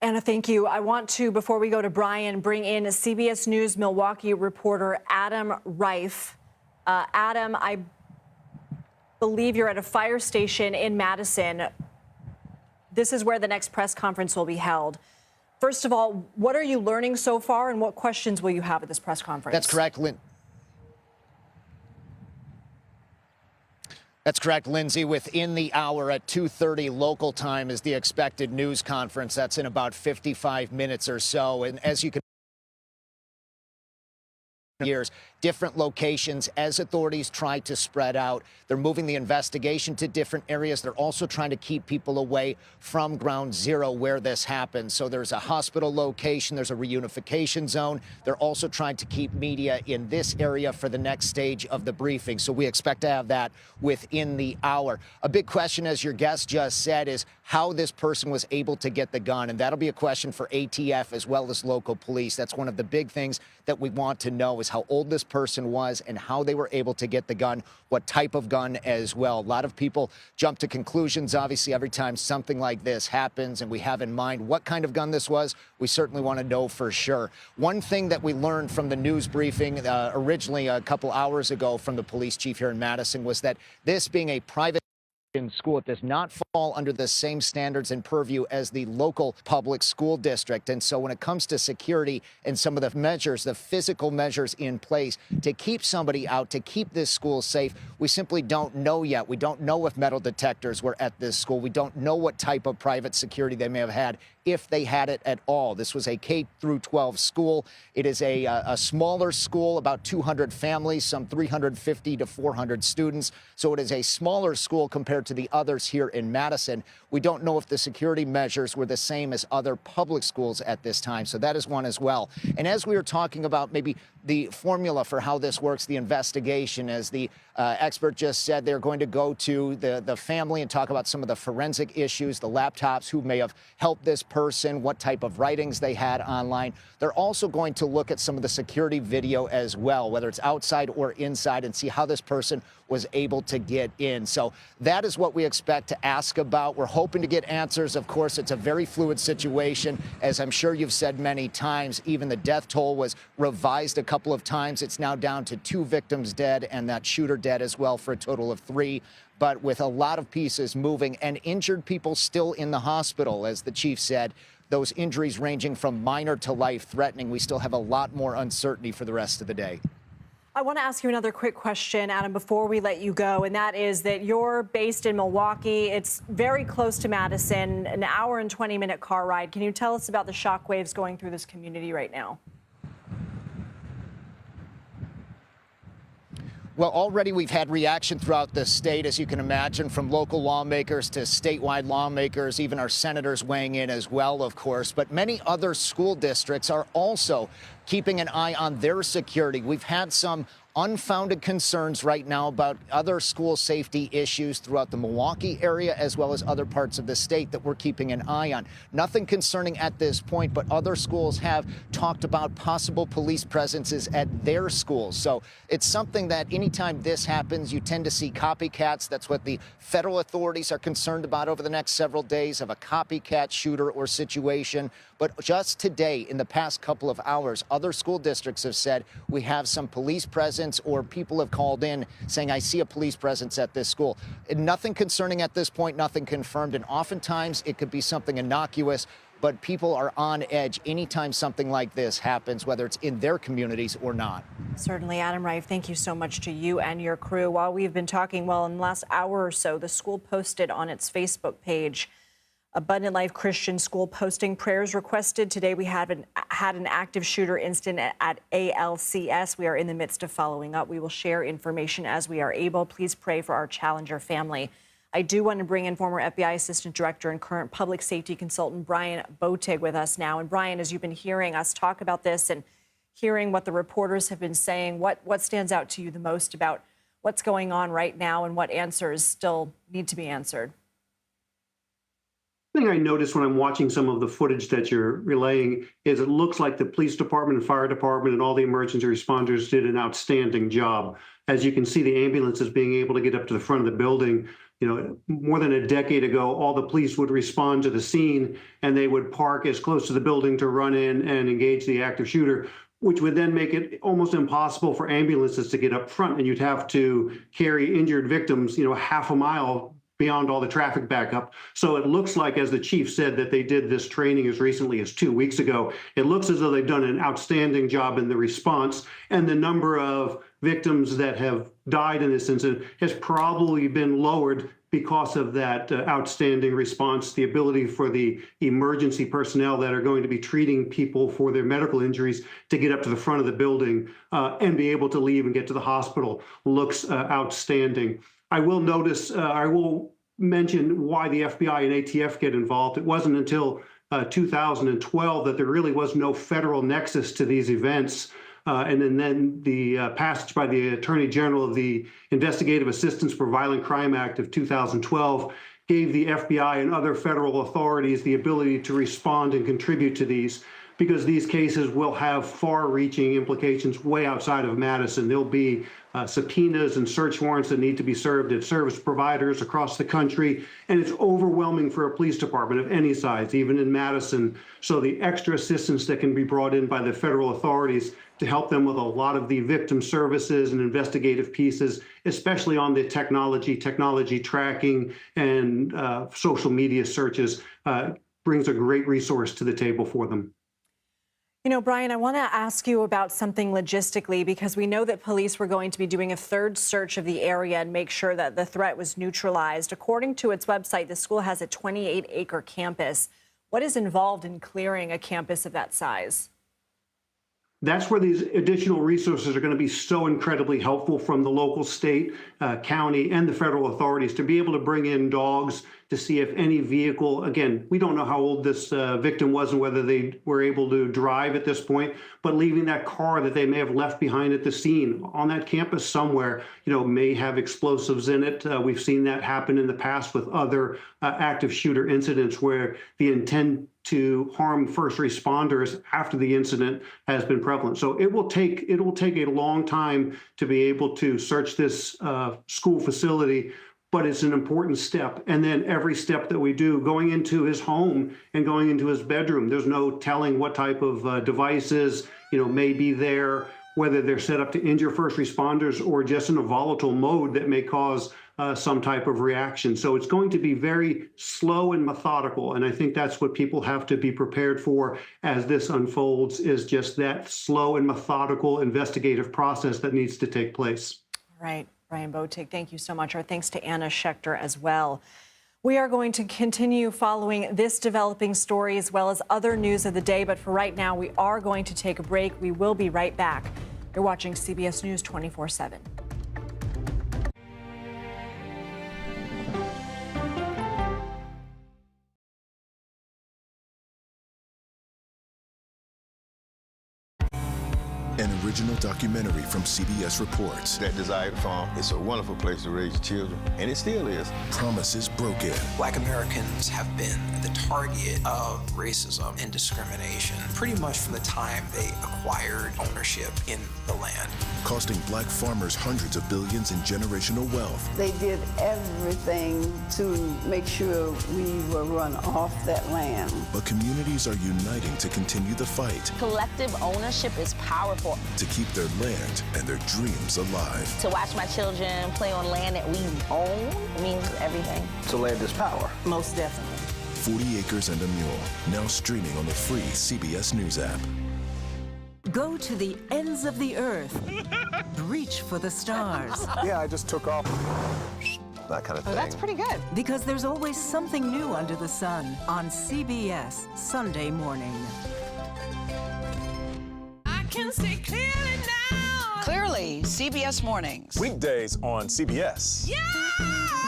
Anna, thank you. I want to, before we go to Brian, bring in CBS News Milwaukee reporter Adam Reif. Adam, I believe you're at a fire station in Madison. This is where the next press conference will be held. First of all, what are you learning so far, and what questions will you have at this press conference? That's correct, That's correct, Lindsay. Within the hour at 2:30 local time is the expected news conference. That's in about 55 minutes or so. And as you can years, different locations as authorities try to spread out. They're moving the investigation to different areas. They're also trying to keep people away from ground zero where this happened. So there's a hospital location, there's a reunification zone. They're also trying to keep media in this area for the next stage of the briefing. So we expect to have that within the hour. A big question, as your guest just said, is how this person was able to get the gun. And that'll be a question for ATF as well as local police. That's one of the big things that we want to know, is how old this person was and how they were able to get the gun, what type of gun as well. A lot of people jump to conclusions, obviously, every time something like this happens and we have in mind what kind of gun this was. We certainly want to know for sure. One thing that we learned from the news briefing originally a couple hours ago from the police chief here in Madison was that this being a private school, it does not fall under the same standards and purview as the local public school district. And so when it comes to security and some of the measures, the physical measures in place to keep somebody out, to keep this school safe, we simply don't know yet. We don't know if metal detectors were at this school. We don't know what type of private security they may have had, if they had it at all. This was a K-12 school. It is a smaller school, about 200 families, some 350 to 400 students. So it is a smaller school compared to the others here in Madison. We don't know if the security measures were the same as other public schools at this time. So that is one as well. And as we were talking about maybe the formula for how this works, the investigation, as the expert just said, they're going to go to the family and talk about some of the forensic issues, the laptops, who may have helped this person, what type of writings they had online. They're also going to look at some of the security video as well, whether it's outside or inside, and see how this person was able to get in. So that is what we expect to ask about. We're hoping to get answers. Of course, it's a very fluid situation. As I'm sure you've said many times, even the death toll was revised a couple of times. It's now down to 2 victims dead and that shooter dead as well, for a total of 3. But with a lot of pieces moving and injured people still in the hospital, as the chief said, those injuries ranging from minor to life-threatening, we still have a lot more uncertainty for the rest of the day. I want to ask you another quick question, Adam, before we let you go, and that is that you're based in Milwaukee. It's very close to Madison, an hour and 20-minute car ride. Can you tell us about the shockwaves going through this community right now? Well, already we've had reaction throughout the state, as you can imagine, from local lawmakers to statewide lawmakers, even our senators weighing in as well, of course. But many other school districts are also keeping an eye on their security. We've had some unfounded concerns right now about other school safety issues throughout the Milwaukee area, as well as other parts of the state that we're keeping an eye on. Nothing concerning at this point, but other schools have talked about possible police presences at their schools. So it's something that anytime this happens, you tend to see copycats. That's what the federal authorities are concerned about over the next several days, of a copycat shooter or situation. But just today, in the past couple of hours, other school districts have said we have some police presence, or people have called in saying, I see a police presence at this school. Nothing concerning at this point, nothing confirmed. And oftentimes it could be something innocuous, but people are on edge anytime something like this happens, whether it's in their communities or not. Certainly, Adam Reif, thank you so much to you and your crew. While we've been talking, well, in the last hour or so, the school posted on its Facebook page, Abundant Life Christian School, posting prayers requested. Today we had an active shooter incident at ALCS. We are in the midst of following up. We will share information as we are able. Please pray for our Challenger family. I do want to bring in former FBI Assistant Director and current public safety consultant Brian Botig with us now. And Brian, as you've been hearing us talk about this and hearing what the reporters have been saying, what stands out to you the most about what's going on right now and what answers still need to be answered? The thing I noticed when I'm watching some of the footage that you're relaying is it looks like the police department and fire department and all the emergency responders did an outstanding job. As you can see, the ambulances being able to get up to the front of the building. You know, more than a decade ago, all the police would respond to the scene and they would park as close to the building to run in and engage the active shooter, which would then make it almost impossible for ambulances to get up front. And you'd have to carry injured victims, half a mile beyond all the traffic backup. So it looks like, as the chief said, that they did this training as recently as 2 weeks ago. It looks as though they've done an outstanding job in the response, and the number of victims that have died in this incident has probably been lowered because of that outstanding response, the ability for the emergency personnel that are going to be treating people for their medical injuries to get up to the front of the building and be able to leave and get to the hospital looks outstanding. I will mention why the FBI and ATF get involved. It wasn't until 2012 that there really was no federal nexus to these events. And then the passage by the Attorney General of the Investigative Assistance for Violent Crime Act of 2012 gave the FBI and other federal authorities the ability to respond and contribute to these, because these cases will have far-reaching implications way outside of Madison. There'll be subpoenas and search warrants that need to be served at service providers across the country, and it's overwhelming for a police department of any size, even in Madison. So the extra assistance that can be brought in by the federal authorities to help them with a lot of the victim services and investigative pieces, especially on the technology tracking and social media searches, brings a great resource to the table for them. You know, Brian, I want to ask you about something logistically, because we know that police were going to be doing a third search of the area and make sure that the threat was neutralized. According to its website, the school has a 28-acre campus. What is involved in clearing a campus of that size? That's where these additional resources are going to be so incredibly helpful from the local, state, county, and the federal authorities to be able to bring in dogs to see if any vehicle, again, we don't know how old this victim was and whether they were able to drive at this point, but leaving that car that they may have left behind at the scene on that campus somewhere, may have explosives in it. We've seen that happen in the past with other active shooter incidents where the intent to harm first responders after the incident has been prevalent. So it will take a long time to be able to search this school facility, but it's an important step. And then every step that we do, going into his home and going into his bedroom, there's no telling what type of devices may be there, whether they're set up to injure first responders or just in a volatile mode that may cause some type of reaction. So it's going to be very slow and methodical. And I think that's what people have to be prepared for as this unfolds, is just that slow and methodical investigative process that needs to take place. Right. Brian Botig, thank you so much. Our thanks to Anna Schechter as well. We are going to continue following this developing story as well as other news of the day. But for right now, we are going to take a break. We will be right back. You're watching CBS News 24/7. In a original documentary from CBS Reports. That desired farm, it's a wonderful place to raise children, and it still is. Promises broken. Black Americans have been the target of racism and discrimination pretty much from the time they acquired ownership in the land. Costing black farmers hundreds of billions in generational wealth. They did everything to make sure we were run off that land. But communities are uniting to continue the fight. Collective ownership is powerful. To keep their land and their dreams alive. To watch my children play on land that we own means everything. So land is power. Most definitely. 40 Acres and a Mule, now streaming on the free CBS News app. Go to the ends of the earth. Reach for the stars. Yeah, I just took off. That kind of thing. Oh, that's pretty good. Because there's always something new under the sun on CBS Sunday morning. I can see clearly now. Clearly, CBS Mornings. Weekdays on CBS. Yeah!